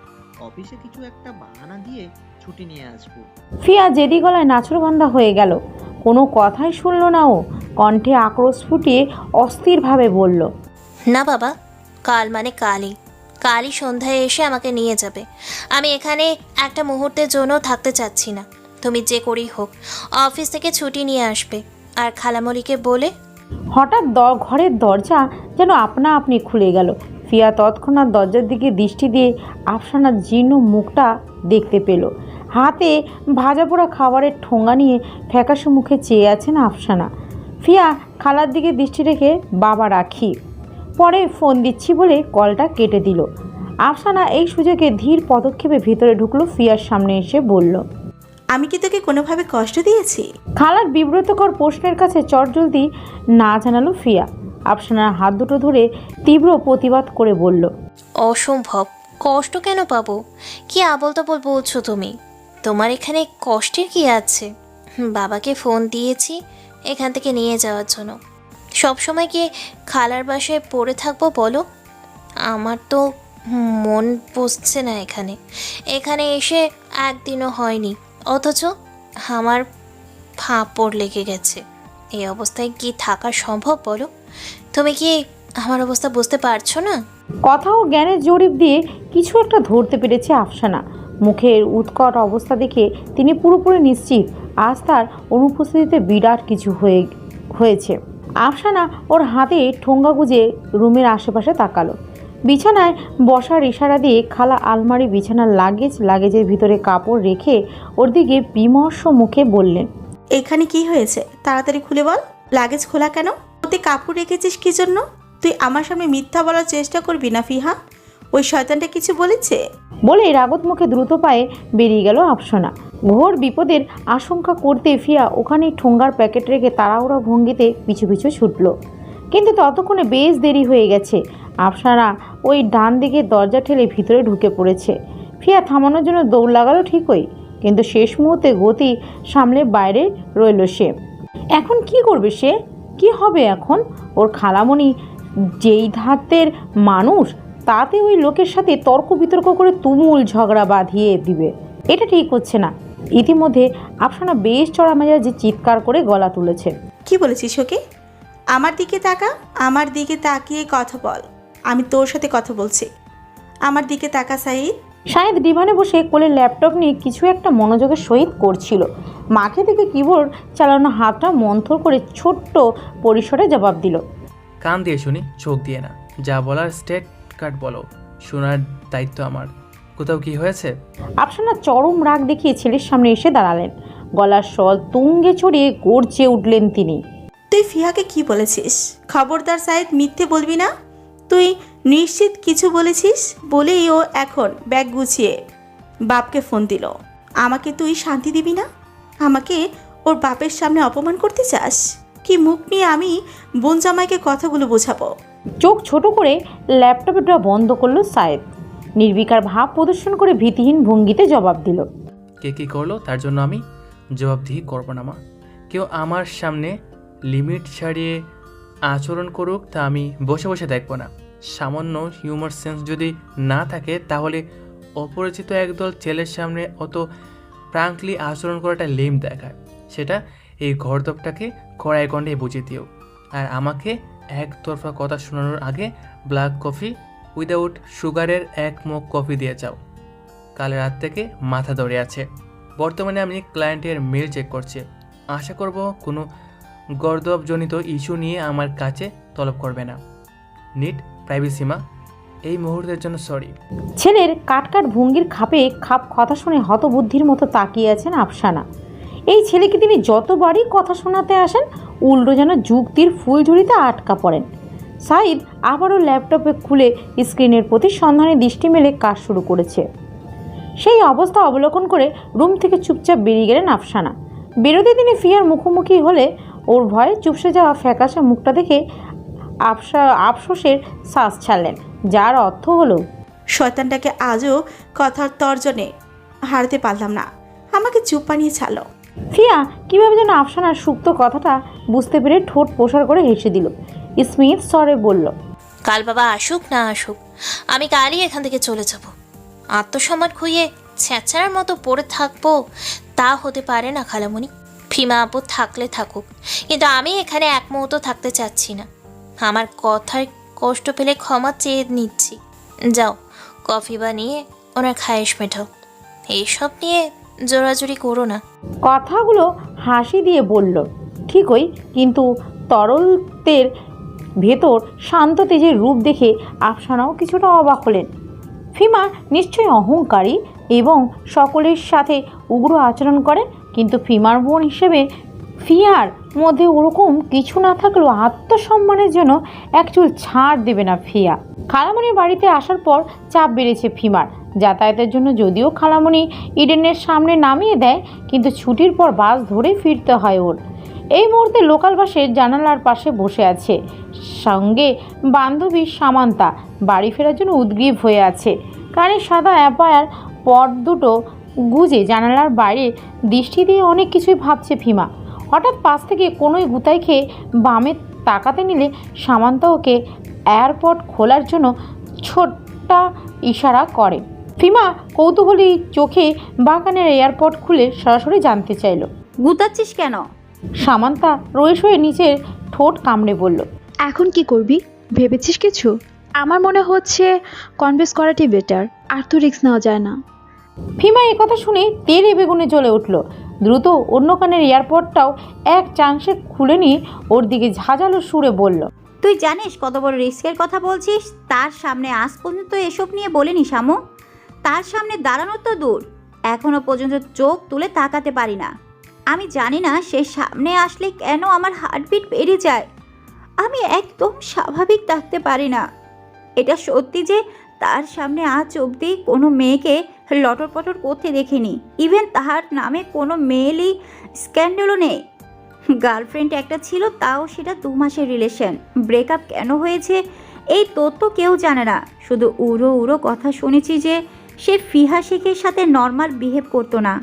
S10: অফিসে কিছু একটা বাহানা দিয়ে ছুটি নিয়ে আসবো।
S2: ফিয়া জেদি গলায় নাছরবান্ধা হয়ে গেল। কোনো কথাই শুনল না ও। কণ্ঠে আক্রোশ ফুটিয়ে অস্থিরভাবে বলল,
S9: না বাবা, কাল মানে কালই। কালই সন্ধ্যায় এসে আমাকে নিয়ে যাবে। আমি এখানে একটা মুহূর্তের জন্য থাকতে চাচ্ছি না। তুমি যে করেই হোক অফিস থেকে ছুটি নিয়ে আসবে। আর খালামণিকে বলে।
S2: হঠাৎ ঘরের দরজা যেন আপনা আপনি খুলে গেল। ফিয়া তৎক্ষণাৎ দরজার দিকে দৃষ্টি দিয়ে আফসানার জীর্ণ মুখটা দেখতে পেল। হাতে ভাজা পোড়া খাবারের ঠোঙা নিয়ে ফ্যাকাশে মুখে চেয়ে আছেন আফসানা। ফিয়া খালার দিকে দৃষ্টি রেখে বাবা রাখি, পরে ফোন দিচ্ছি বলে কলটা কেটে দিল। আফসানা এই সুযোগে ধীর পদক্ষেপে ভিতরে ঢুকলো। ফিয়ার সামনে এসে বলল,
S11: আমি কি তোকে কোনোভাবে কষ্ট দিয়েছি?
S2: খালার বিব্রতকর প্রশ্নের কাছে চটজলদি না জানালো ফিয়া। আফসানার হাত দুটো ধরে তীব্র প্রতিবাদ করে বলল,
S9: অসম্ভব, কষ্ট কেন পাবো? কি আবল তাবল বলছো তুমি? তোমার এখানে কষ্টের কি আছে? বাবাকে ফোন দিয়েছি এখান থেকে নিয়ে যাওয়ার জন্য। সবসময় কি খালার বাসায় পড়ে থাকবো বলো? আমার তো মন বসছে না এখানে। এখানে এসে একদিনও হয়নি, অথচ আমার ফাঁপড় লেগে গেছে। এই অবস্থায় কি থাকা সম্ভব বলো? তুমি কি আমার অবস্থা বুঝতে পারছো না?
S2: কথা ও জ্ঞানের জরিপ দিয়ে কিছু একটা ধরতে পেরেছে আফসানা। মুখের উৎকট অবস্থা দেখে তিনি পুরোপুরি নিশ্চিত আজ তার অনুপস্থিতিতে বিরাট কিছু হয়েছে। আফসানা ওর হাতে ঠোঙ্গা গুজে রুমের আশেপাশে তাকালো। বিছানায় বসার ইশারা দিয়ে খালা আলমারি বিছানার লাগেজের ভিতরে কাপড় রেখে ওর দিকে বিমর্ষ মুখে বললেন,
S11: এখানে কি হয়েছে তাড়াতাড়ি খুলে বল। লাগেজ খোলা কেন? তুই কাপড় রেখেছিস কি জন্য? তুই আমার সামনে মিথ্যা বলার চেষ্টা করবি না ফিহা। ওই শয়তানটা কিছু বলেছে?
S2: বলে রাগত মুখে দ্রুত পায়ে বেরিয়ে গেল আফসানা। ঘোর বিপদের আশঙ্কা করতে ফিয়া ওখানেই ঠোঙ্গার প্যাকেট রেখে তাড়াহুড়া ভঙ্গিতে পিছু পিছু ছুটল। কিন্তু ততক্ষণে বেশ দেরি হয়ে গেছে। আফসানা ওই ডান দিকে দরজা ঠেলে ভিতরে ঢুকে পড়েছে। ফিয়া থামানোর জন্য দৌড় লাগালো ঠিকই, কিন্তু শেষ মুহূর্তে গতি সামলে বাইরে রইল সে। এখন কি করবে সে? কি হবে এখন? ওর খালামণি যেই ধাতের মানুষ, তাতে ওই লোকের সাথে তর্ক বিতর্ক করে তুমুল ঝগড়া বাঁধিয়ে দিবে। এটা ঠিক হচ্ছে না। ইতিমধ্যে আফসানা বেশ চড়া মেজাজে চিৎকার করে গলা তুলেছে।
S11: কি বলেছিস ওকে? আমার দিকে তাকা, আমার দিকে তাকিয়ে কথা বল। আমি তোর সাথে কথা বলছি। আমার দিকে তাকা সাইদ।
S2: শাহেদ ডিভানে বসে কোলে ল্যাপটপ নিয়ে কিছু একটা মনোযোগের সহিত করছিল। মাকে দেখে কিবোর্ড চালানো হাতটা মন্থর করে ছোট্ট পরিসরে জবাব দিল,
S8: কান দিয়ে শুনি, চোখ দিয়ে না। যা বলার স্টেট কাট বলো, শোনার দায়িত্ব আমার। কোথাও কি হয়েছে?
S2: আফসানা চরম রাগ দেখিয়ে ছেলের সামনে এসে দাঁড়ালেন। গলার স্বর তুঙ্গে ছড়িয়ে গর্জে উঠলেন তিনি।
S11: তুই ফিহাকে কি বলেছিস? খবরদার সাইদ, মিথ্যে বলবি না। তুই নিশ্চিত কিছু বলেছিস বলেই ও এখন ব্যাগ গুছিয়ে বাপকে ফোন দিল। আমাকে তুই শান্তি দিবি না? আমাকে ওর বাপের সামনে অপমান করতে চাস? কি মুখ নিয়ে আমি বোন জামাইকে কথাগুলো বোঝাবো?
S2: চোখ ছোট করে ল্যাপটপটা বন্ধ করলো সায়েদ। নির্বিকার ভাব প্রদর্শন করে ভীতিহীন ভঙ্গিতে জবাব দিল,
S8: কে কী করলো তার জন্য আমি জবাবদিহি করবো না মা। কেউ আমার সামনে লিমিট ছাড়িয়ে আচরণ করুক তা আমি বসে বসে দেখব না। সামান্য হিউমার সেন্স যদি না থাকে তাহলে অপরিচিত একদল ছেলের সামনে অত প্রাঙ্কলি আচরণ করাটা লেম দেখায়। সেটা এই ঘরদপটাকে কড়াই কণ্ডে বুঝিয়ে দিও। আর আমাকে একতরফা কথা শোনানোর আগে ব্ল্যাক কফি উইদাউট সুগারের 1 মগ কফি দিয়ে যাও। কাল রাত থেকে মাথা ধরে আছে। বর্তমানে আমি ক্লায়েন্টের মেল চেক করছি। আশা করব কোনো গর্দবজনিত ইস্যু নিয়ে আমার কাছে তলব করবে না। নিট প্রাইভেসি মা। এই মুহূর্তের জন্য সরি।
S2: ছেলের কাটকাট ভঙ্গির খাপ কথা শুনে হতবুদ্ধির মতো তাকিয়ে আছেন আফসানা। এই ছেলেকে তিনি যতবারই কথা শোনাতে আসেন উল্টো যেন যুক্তির ফুলঝুরিতে আটকা পড়েন। সাইদ আবারও ল্যাপটপে খুলে স্ক্রিনের প্রতি সন্ধানে দৃষ্টি মেলে কাজ শুরু করেছে। সেই অবস্থা অবলোকন করে রুম থেকে চুপচাপ বেরিয়ে গেলেন আফসানা। বেরোতে তিনি ফিয়ার মুখোমুখি হলে ওর ভয়ে চুপসে যাওয়া ফ্যাকাশে মুখটা দেখে আফসোসের শ্বাস ছাড়লেন, যার অর্থ হলো,
S11: শয়তানটাকে আজও কথার তর্জনে হারাতে পারলাম না। আমাকে চুপ বানিয়ে ছাড়লো।
S2: ফিয়া কীভাবে যেন আফসানার সুপ্ত কথাটা বুঝতে পেরে ঠোঁট প্রসার করে হেসে দিল। স্মিথ স্বরে বলল,
S9: কাল বাবা আসুক না আসুক, আমি কালই এখান থেকে চলে যাব। আত্মসম্মান খুইয়ে ছ্যাঁচার মতো পড়ে থাকবো তা হতে পারে না খালামণি। ফিমা আপু থাকলে থাকুক, কিন্তু আমি এখানে এক মুহূর্ত থাকতে চাচ্ছি না। আমার কথায় কষ্ট পেলে ক্ষমা চেয়ে নিচ্ছি। যাও কফি বানিয়ে ওনার খায়েশ মেটাও, এইসব নিয়ে জোরাজুরি করো না।
S2: কথাগুলো হাসি দিয়ে বলল ঠিকই, কিন্তু তরলতের ভেতর শান্ত তেজের রূপ দেখে আফসানাও কিছুটা অবাক হলেন। ফিমা নিশ্চয়ই অহংকারী এবং সকলের সাথে উগ্র আচরণ করে, কিন্তু ফিমার বোন হিসেবে ফিয়ার মধ্যে ওরকম কিছু না থাকলেও আত্মসম্মানের জন্য একচুল ছাড় দেবে না ফিয়া। খালামণির বাড়িতে আসার পর চাপ বেড়েছে ফিমার। যাতায়াতের জন্য যদিও খালামণি ইডেনের সামনে নামিয়ে দেয়, কিন্তু ছুটির পর বাস ধরে ফিরতে হয় ওর। এই মুহূর্তে লোকাল বাসের জানালার পাশে বসে আছে, সঙ্গে বান্ধবী সামান্তা। বাড়ি ফেরার জন্য উদ্গ্রীব হয়ে আছে। কানে সাদা অ্যাপায়ার পট দুটো গুজে জানালার বাইরে দৃষ্টি দিয়ে অনেক কিছুই ভাবছে ফিমা। হঠাৎ পাশ থেকে কোনোই গুতায় খেয়ে বামে তাকাতে নিলে সামান্তা ওকে এয়ারপড খোলার জন্য ছোট্টা ইশারা করে। ফিমা কৌতূহলী চোখে বাগানের এয়ারপড খুলে সরাসরি জানতে চাইল,
S11: গুতাচ্ছিস কেন?
S2: সামান্তা রয়ে শয়ে নিচের ঠোঁট কামড়ে বলল,
S1: এখন কি করবি ভেবেছিস কিছু? আমার মনে হচ্ছে কনভিন্স করাটাই বেটার, আর তো রিস্ক নেওয়া যায় না।
S2: ফিমা কথা শুনে তেলে বেগুনে জ্বলে উঠল। দ্রুত অন্য কানের এয়ারপডটাও এক চান্সে খুলে নিয়ে ওর দিকে ঝাঁঝালো সুরে বলল,
S11: তুই জানিস কত বড় রিস্কের কথা বলছিস? তার সামনে আজ পর্যন্ত এসব নিয়ে বলিনি শামু। তার সামনে দাঁড়ানো তো দূর, এখনো পর্যন্ত চোখ তুলে তাকাতে পারি না। আমি জানি না সে সামনে আসলে কেন আমার হার্টবিট বেড়ে যায়। আমি একদম স্বাভাবিক থাকতে পারি না। এটা সত্যি যে তার সামনে আজ অবধি কোনো মেয়েকে লটর পটর করতে দেখিনি। ইভেন তাহার নামে কোনো মেয়েলি স্ক্যান্ডালও নেই। গার্লফ্রেন্ড একটা ছিল, তাও সেটা 2 মাসের রিলেশন। ব্রেকআপ কেন হয়েছে এই তথ্য কেউ জানে না। শুধু উড়ো উড়ো কথা শুনেছি যে সে ফিহা শেখের সাথে নর্মাল বিহেভ করতো না।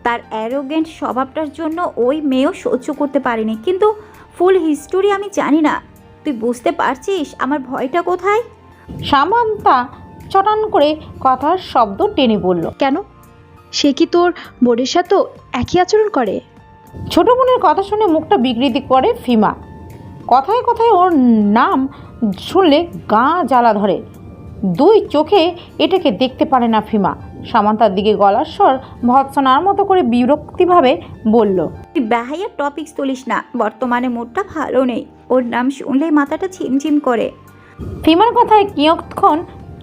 S11: তার অ্যারোগেন্ট স্বভাবটার জন্য ওই মেয়েও সহ্য করতে পারেনি। কিন্তু ফুল হিস্টোরি আমি জানি না। তুই বুঝতে পারছিস আমার ভয়টা কোথায়?
S2: সামান্তা চটান করে কথার শব্দ টেনে বলল,
S1: কেন? সে কি তোর বোনের সাথেও একই আচরণ করে?
S2: ছোট বোনের কথা শুনে মুখটা বিকৃতি করে ফিমা। কথায় কথায় ওর নাম শুনলে গা জ্বালা ধরে। 2 চোখে এটাকে দেখতে পারে না ফিমা। সামান্তার দিকে গলার স্বর ভৎসনার মতো করে বিরক্তিভাবে বলল,
S11: তুই বেহাইয়া টপিক্স তুলিস না। বর্তমানে মুডটা ভালো নেই। ওর নাম শুনলেই মাথাটা ঝিমঝিম করে।
S2: ফিমার কথায় কিয়ৎক্ষণ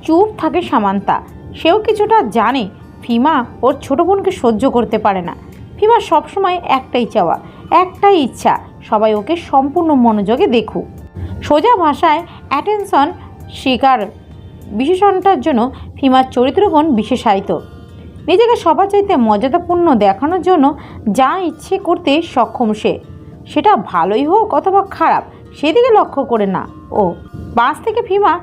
S2: চুপ থাকে সামান্তা। সেও কিছুটা জানে ফিমা ওর ছোট বোনকে সহ্য করতে পারে না। ফিমা সবসময় একটাই চাওয়া, একটাই ইচ্ছা, সবাই ওকে সম্পূর্ণ মনোযোগে দেখুক। সোজা ভাষায় অ্যাটেনশন শিকার বিশেষণটার জন্য ফিমার চরিত্রগুণ বিশেষায়িত। নিজেকে সবার চাইতে মর্যাদাপূর্ণ দেখানোর জন্য যা ইচ্ছে করতে সক্ষম সে, সেটা ভালোই হোক অথবা খারাপ, সেদিকে লক্ষ্য করে না ও। বাস থেকে ফিমা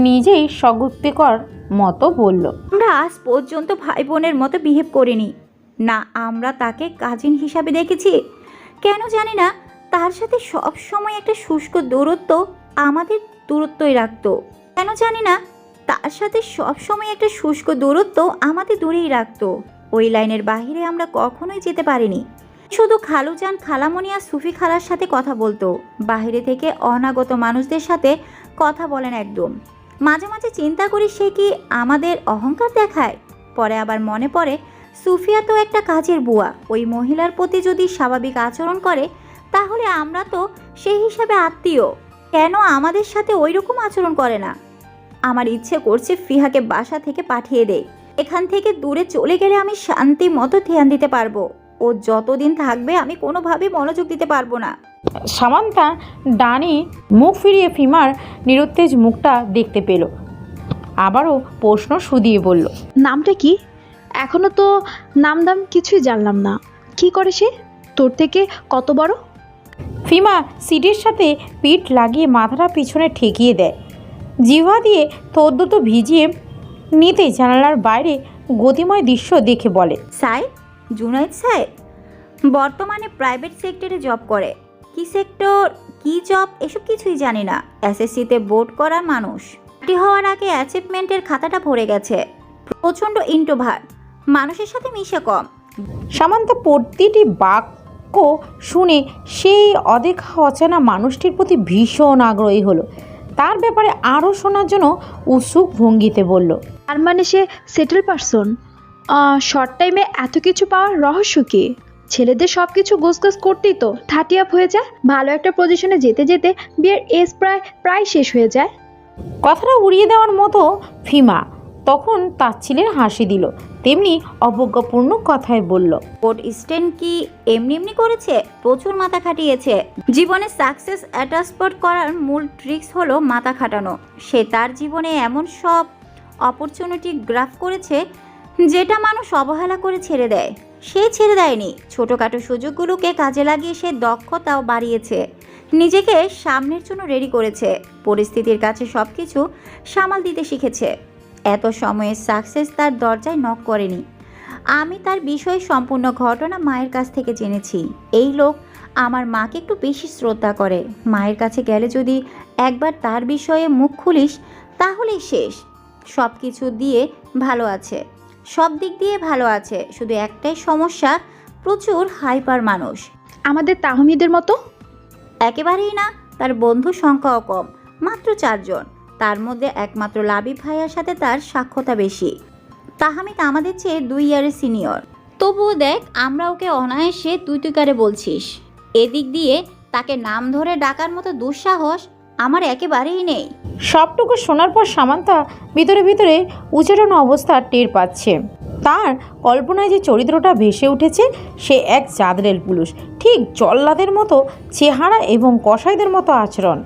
S2: নিজেই স্বগতিকর মতো বলল,
S11: আমরা আজ পর্যন্ত ভাই বোনের মতো বিহেভ করিনি না। আমরা তাকে কাজিন হিসাবে দেখেছি। কেন জানি না তার সাথে সব সময় একটা শুষ্ক দূরত্ব আমাদের দূরত্বই রাখতো। কেন জানি না তার সাথে সব সময় একটা শুষ্ক দূরত্ব আমাদের দূরেই রাখতো। ওই লাইনের বাইরে আমরা কখনোই যেতে পারিনি। শুধু খালুজান, খালামণি আর সুফি খালার সাথে কথা বলতো। বাইরে থেকে অনাগত মানুষদের সাথে কথা বলেন একদম। মাঝে মাঝে চিন্তা করি সে কি আমাদের অহংকার দেখায়। পরে আবার মনে পড়ে সুফিয়া তো একটা কাজের বুয়া। ওই মহিলার প্রতি যদি স্বাভাবিক আচরণ করে তাহলে আমরা তো সেই হিসাবে আত্মীয়। কেন আমাদের সাথে ওই রকম আচরণ করে না? আমার ইচ্ছে করছে ফিহাকে বাসা থেকে পাঠিয়ে দেই। এখান থেকে দূরে চলে গেলে আমি শান্তি মতো ধ্যান দিতে পারবো। ও যতদিন থাকবে আমি কোনোভাবেই মনোযোগ দিতে পারবো না।
S2: সামান্তা ডানি মুখ ফিরিয়ে ফিমার নিরুত্তেজ মুখটা দেখতে পেল। আবারও প্রশ্ন শুধিয়ে বলল,
S1: নামটা কি? এখনো তো নাম দাম কিছুই জানলাম না। কি করে সে? তোর থেকে কত বড়?
S2: ফিমা সিটের সাথে পিঠ লাগিয়ে মাথাটা পিছনে ঠেকিয়ে দেয়। জিহ্বা দিয়ে থোড় ভিজিয়ে নিতে জানালার বাইরে গতিময় দৃশ্য দেখে বলে,
S11: সাহেব, জুনায়েদ সাহেব,
S12: বর্তমানে প্রাইভেট সেক্টরে জব করে। কি সেক্টর, কি জব এসব কিছুই জানি না। এসএসসিতে বোর্ড করার মানুষ। চাকরি হওয়ার আগে অ্যাচিভমেন্টের খাতাটা ভরে গেছে। প্রচণ্ড ইন্ট্রোভার্ট, মানুষের সাথে মিশে কম।
S2: সামান্তা প্রতিটি বাক্য শুনে সেই অদেখা অচেনা মানুষটির প্রতি ভীষণ আগ্রহী হলো। তার ব্যাপারে আরও শোনার জন্য উৎসুক ভঙ্গিতে বলল,
S1: তার মানে সে সেটেল পারসন। শর্ট টাইমে এত কিছু পাওয়ার রহস্য কি? ছেলেদের সব কিছু গোছগাছ করতেই তো 30 আপ হয়ে যায়। ভালো একটা পজিশনে যেতে যেতে বিয়ের এজ প্রায় শেষ হয়ে যায়।
S2: কথাটা উড়িয়ে দেওয়ার মতো ফিমা তখন তাচ্ছিলের হাসি দিল, তেমনি অবজ্ঞাপূর্ণ কথায় বলল,
S12: বোর্ড স্ট্যান্ড কি এমনি এমনি করেছে? প্রচুর মাথা খাটিয়েছে। জীবনে সাকসেস অ্যাটাচমেন্ট করার মূল ট্রিক্স হলো মাথা খাটানো। সে তার জীবনে এমন সব অপরচুনিটি গ্রাফ করেছে যেটা মানুষ অবহেলা করে ছেড়ে দেয়। সে ছেড়ে দেয়নি, ছোটোখাটো সুযোগগুলোকে কাজে লাগিয়ে সে দক্ষতাও বাড়িয়েছে, নিজেকে সামনের জন্য রেডি করেছে, পরিস্থিতির কাছে সব কিছু সামাল দিতে শিখেছে। এত সময়ে সাকসেস তার দরজায় নক করেনি। আমি তার বিষয়ে সম্পূর্ণ ঘটনা মায়ের কাছ থেকে জেনেছি। এই লোক আমার মাকে একটু বেশি শ্রদ্ধা করে। মায়ের কাছে গেলে যদি একবার তার বিষয়ে মুখ খুলিস তাহলেই শেষ। সব কিছু দিয়ে ভালো আছে, সব দিক দিয়ে ভালো আছে, শুধু একটাই সমস্যা, প্রচুর হাইপার মানুষ।
S1: আমাদের তাহমিদের মতো?
S12: একেবারেই না, তার বন্ধু সংখ্যাও কম, মাত্র 4 জন। তার মধ্যে একমাত্র লাবিব ভাইয়ার সাথে তার সাক্ষরতা বেশি। তাহমিদ আমাদের চেয়ে 2 ইয়ারের সিনিয়র। তবুও দেখ, আমরা ওকে অনায়াসে তুই করে বলছিস। এদিক দিয়ে তাকে নাম ধরে ডাকার মতো দুঃসাহস আমার একেবারেই নেই।
S2: সবটুকু শোনার পর সামান্তা ভিতরে ভিতরে উচ্চারণ অবস্থা টের পাচ্ছে। তার কল্পনায় যে চরিত্রটা ভেসে উঠেছে সে এক জাদরেল পুরুষ, ঠিক জল্লাদের মতো চেহারা এবং কসাইদের মতো আচরণ।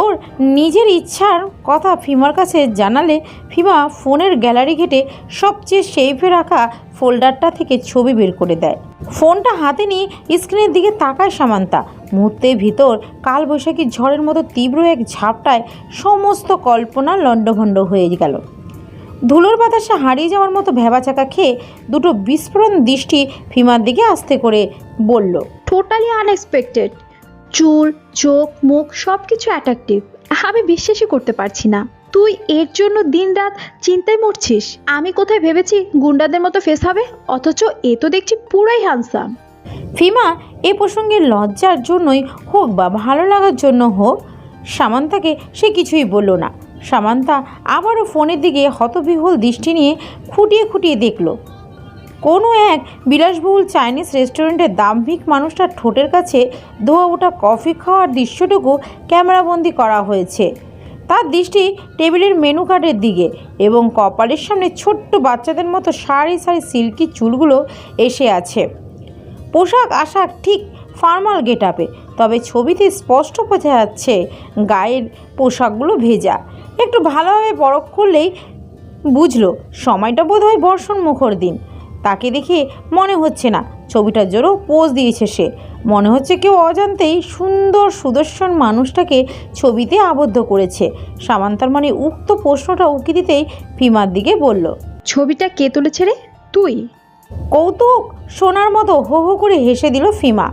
S2: ওর নিজের ইচ্ছার কথা ফিমার কাছে জানালে ফিমা ফোনের গ্যালারি ঘেটে সবচেয়ে সেফে রাখা ফোল্ডারটা থেকে ছবি বের করে দেয়। ফোনটা হাতে নিয়ে স্ক্রিনের দিকে তাকায় সামান্তা। মুহূর্তের ভিতর কালবৈশাখী ঝড়ের মতো তীব্র এক ঝাপটায় সমস্ত কল্পনা লণ্ডভণ্ড হয়ে গেল। ধুলোর বাতাসে হারিয়ে যাওয়ার মতো ভেবাচাকা খেয়ে দুটো বিস্ফোরণ দৃষ্টি ফিমার দিকে আস্তে করে বলল,
S1: টোটালি আনএক্সপেক্টেড। চুল, চোখ, মুখ সবকিছু অ্যাট্রাকটিভ। আমি বিশ্বাসই করতে পারছি না তুই এর জন্য দিনরাত চিন্তায় মরছিস। আমি কোথায় ভেবেছি গুন্ডাদের মতো ফেস হবে, অথচ এ তো দেখছি পুরাই হ্যান্ডসাম।
S2: ফিমা এ প্রসঙ্গে লজ্জার জন্যই হোক বা ভালো লাগার জন্য হোক সামান্তাকে সে কিছুই বলল না। সামান্তা আবারও ফোনের দিকে হতবিহ্বল দৃষ্টি নিয়ে খুঁটিয়ে খুঁটিয়ে দেখল। কোনো এক বিলাসবহুল চাইনিজ রেস্টুরেন্টের দাম্ভিক মানুষটার ঠোঁটের কাছে ধোয়া ওঠা কফি খাওয়ার দৃশ্যটুকু ক্যামেরাবন্দি করা হয়েছে। তার দৃষ্টি টেবিলের মেনু কার্ডের দিকে এবং কপালের সামনে ছোট্ট বাচ্চাদের মতো সারি সারি সিল্কি চুলগুলো এসে আছে। পোশাক আশাক ঠিক ফর্মাল গেট আপে, তবে ছবিতে স্পষ্ট বোঝা যাচ্ছে গায়ের পোশাকগুলো ভেজা। একটু ভালোভাবে পরখ করলেই বুঝলো সময়টা বোধহয় বর্ষণ মুখর দিন। তাকে দেখে মনে হচ্ছে না ছবিটার জোরও পোজ দিয়েছে সে। মনে হচ্ছে কেউ অজান্তেই সুন্দর সুদর্শন মানুষটাকে ছবিতে আবদ্ধ করেছে। সামান্তার মানে উক্ত প্রশ্নটা উকি দিতেই ফিমার দিকে বলল,
S1: ছবিটা কে তুলেছে রে? তুই?
S2: কৌতুক শোনার মতো হো হো করে হেসে দিল ফিমা।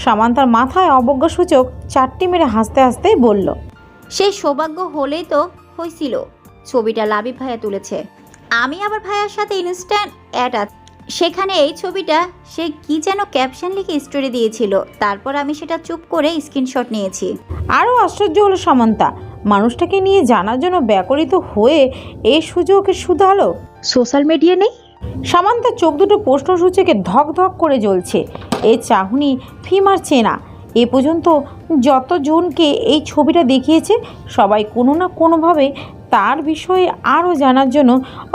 S2: সামান্তার মাথায় অবজ্ঞাসূচক চারটি মেরে হাসতে হাসতে বলল,
S12: সেই সৌভাগ্য হলেই তো হয়েছিল। ছবিটা লাবিব ভাইয়া তুলেছে। আমি আবার ভাইয়ার সাথে ইনস্ট্যান্ট অ্যাড আছে, সেখানে এই ছবিটা সে কি যেন ক্যাপশন লিখে স্টোরি দিয়েছিল। তারপর আমি সেটা চুপ করে স্ক্রিনশট নিয়েছি।
S2: আরও আশ্চর্য হলো সামান্তা মানুষটাকে নিয়ে জানার জন্য ব্যাকুলিত হয়ে এই সুযোগকে শুধালো,
S1: সোশ্যাল মিডিয়া নেই?
S2: সামান্তার চোখ দুটো প্রশ্নসূচকে ধক ধক করে জ্বলছে। এই চাহনি ফিমার চেনা। এ পর্যন্ত যতজনকে এই ছবিটা দেখিয়েছে সবাই কোনো না কোনোভাবে তার বিষয়ে আরও জানার জন্য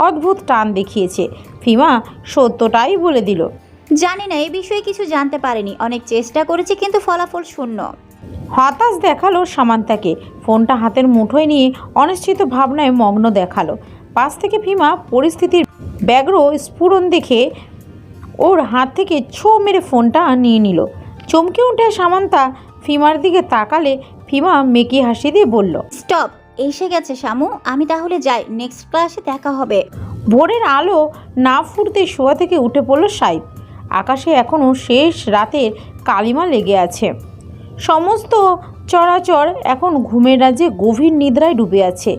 S2: অদ্ভুত টান দেখিয়েছে। ফিমা সত্যটাই বলে দিল,
S12: জানি না, এই বিষয়ে কিছু জানতে পারিনি। অনেক চেষ্টা করেছি কিন্তু ফলাফল শূন্য।
S2: হতাশ দেখালো সামান্তাকে। ফোনটা হাতের মুঠোয় নিয়ে অনিশ্চিত ভাবনায় মগ্ন দেখালো। পাশ থেকে ফিমা পরিস্থিতির ব্যগ্র স্ফুরণ দেখে ওর হাত থেকে ছো মেরে ফোনটা নিয়ে নিল। চমকে উঠে সামান্তা ফিমার দিকে তাকালে ফিমা মেকি হাসি দিয়ে বলল,
S12: স্টপ, এসে গেছে শামু, আমি তাহলে যাই, নেক্সট ক্লাসে দেখা হবে।
S2: ভোরের আলো না ফুটতে শোয়া থেকে উঠে পড়ল সাইদ। আকাশে এখনও শেষ রাতের কালিমা লেগে আছে। সমস্ত চরাচর এখন ঘুমের রাজ্যে গভীর নিদ্রায় ডুবে আছে।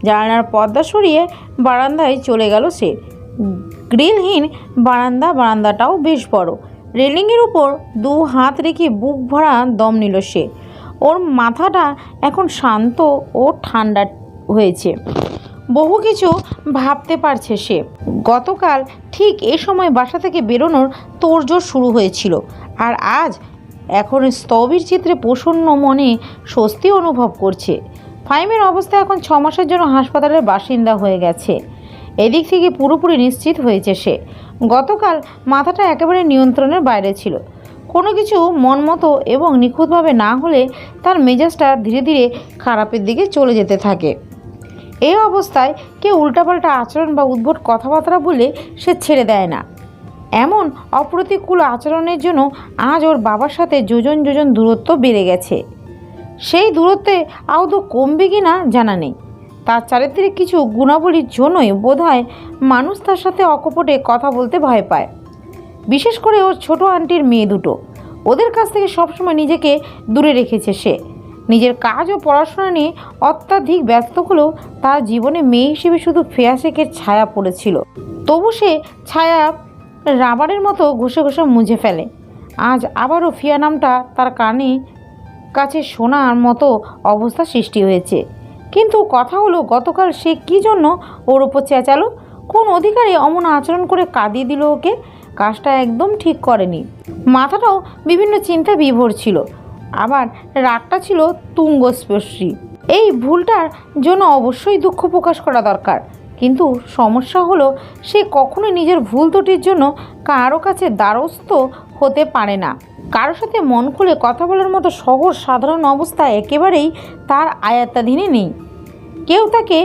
S2: জানালার পর্দা সরিয়ে বারান্দায় চলে গেল সে। গ্রিলহীন বারান্দাটাও বেশ বড়। রেলিংয়ের উপর 2 হাত রেখে বুক ভরা দম নিল সে। ওর মাথাটা এখন শান্ত ও ঠান্ডা হয়েছে। বহু কিছু ভাবতে পারছে সে। গতকাল ঠিক এ সময় বাসা থেকে বেরোনোর তোড়জোড় শুরু হয়েছিল, আর আজ এখন স্থবির চিত্রে প্রসন্ন মনে স্বস্তি অনুভব করছে। ফাহিমের অবস্থা এখন 6 মাসের জন্য হাসপাতালের বাসিন্দা হয়ে গেছে। এদিক থেকে পুরোপুরি নিশ্চিত হয়েছে সে। গতকাল মাথাটা একেবারে নিয়ন্ত্রণের বাইরে ছিল। কোনো কিছু মন মতো এবং নিখুঁতভাবে না হলে তার মেজাজটা ধীরে ধীরে খারাপের দিকে চলে যেতে থাকে। এই অবস্থায় কেউ উল্টাপাল্টা আচরণ বা উদ্ভট কথাবার্তা বলে সে ছেড়ে দেয় না। এমন অপ্রতিকূল আচরণের জন্য আজ ওর বাবার সাথে যোজন যোজন দূরত্ব বেড়ে গেছে। সেই দূরত্বে আদৌ কমবে কি না জানা নেই। তার চারিত্রিক কিছু গুণাবলীর জন্যই বোধহয় মানুষ তার সাথে অকপটে কথা বলতে ভয় পায়। বিশেষ করে ওর ছোট আন্টির মেয়ে দুটো, ওদের কাছ থেকে সবসময় নিজেকে দূরে রেখেছে সে। নিজের কাজ ও পড়াশোনা নিয়ে অত্যাধিক ব্যস্ত হলেও তার জীবনে মেয়ে হিসেবে শুধু ফেয়া শেখের ছায়া পড়েছিল। তবু সে ছায়া রাবারের মতো ঘষে ঘষে মুছে ফেলে। আজ আবারও ফিয়া নামটা তার কাছে শোনার মতো অবস্থা সৃষ্টি হয়েছে। কিন্তু কথা হলো, গতকাল সে কী জন্য ওর ওপর চেঁচালো? কোন অধিকারে অমন আচরণ করে কাঁদিয়ে দিল ওকে? কাজটা একদম ঠিক করেনি। মাথাটাও বিভিন্ন চিন্তা বিভোর ছিল। আবার রাগটা ছিল তুঙ্গস্পর্শী। এই ভুলটার জন্য অবশ্যই দুঃখ প্রকাশ করা দরকার, কিন্তু সমস্যা হলো সে কখনোই নিজের ভুল ত্রুটির জন্য কারো কাছে দ্বারস্থ হতে পারে না। কারোর সাথে মন খুলে কথা বলার মতো সহজ সাধারণ অবস্থা একেবারেই তার আয়ত্তাধীনে নেই। কেউ তাকে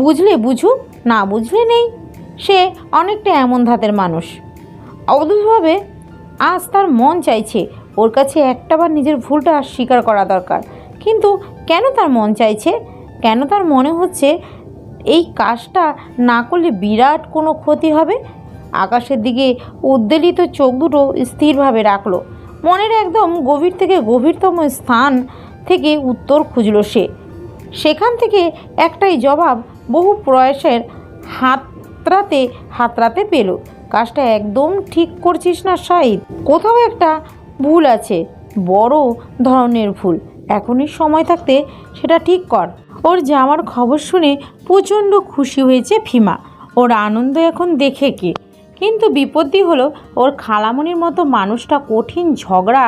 S2: বুঝলে বুঝুক, না বুঝলে নেই। সে অনেকটা এমন ধাতের মানুষ। অদ্ভুতভাবে আজ তার মন চাইছে ওর কাছে একটাবার নিজের ভুলটা স্বীকার করা দরকার। কিন্তু কেন তার মন চাইছে? কেন তার মনে হচ্ছে এই কাজটা না করলে বিরাট কোনো ক্ষতি হবে? আকাশের দিকে উদ্বেলিত চোখ দুটো স্থিরভাবে রাখলো। মনের একদম গভীর থেকে গভীরতম স্থান থেকে উত্তর খুঁজল সে। সেখান থেকে একটাই জবাব বহু প্রয়াসের হাতড়াতে পেল। কাজটা একদম ঠিক করছিস না শাহিদ, কোথাও একটা ভুল আছে, বড় ধরনের ভুল। এখনই সময় থাকতে সেটা ঠিক কর। ওর যাওয়ার খবর শুনে প্রচণ্ড খুশি হয়েছে ফিমা। ওর আনন্দ এখন দেখে কে। কিন্তু বিপত্তি হলো ওর খালামণির মতো মানুষটা কঠিন ঝগড়া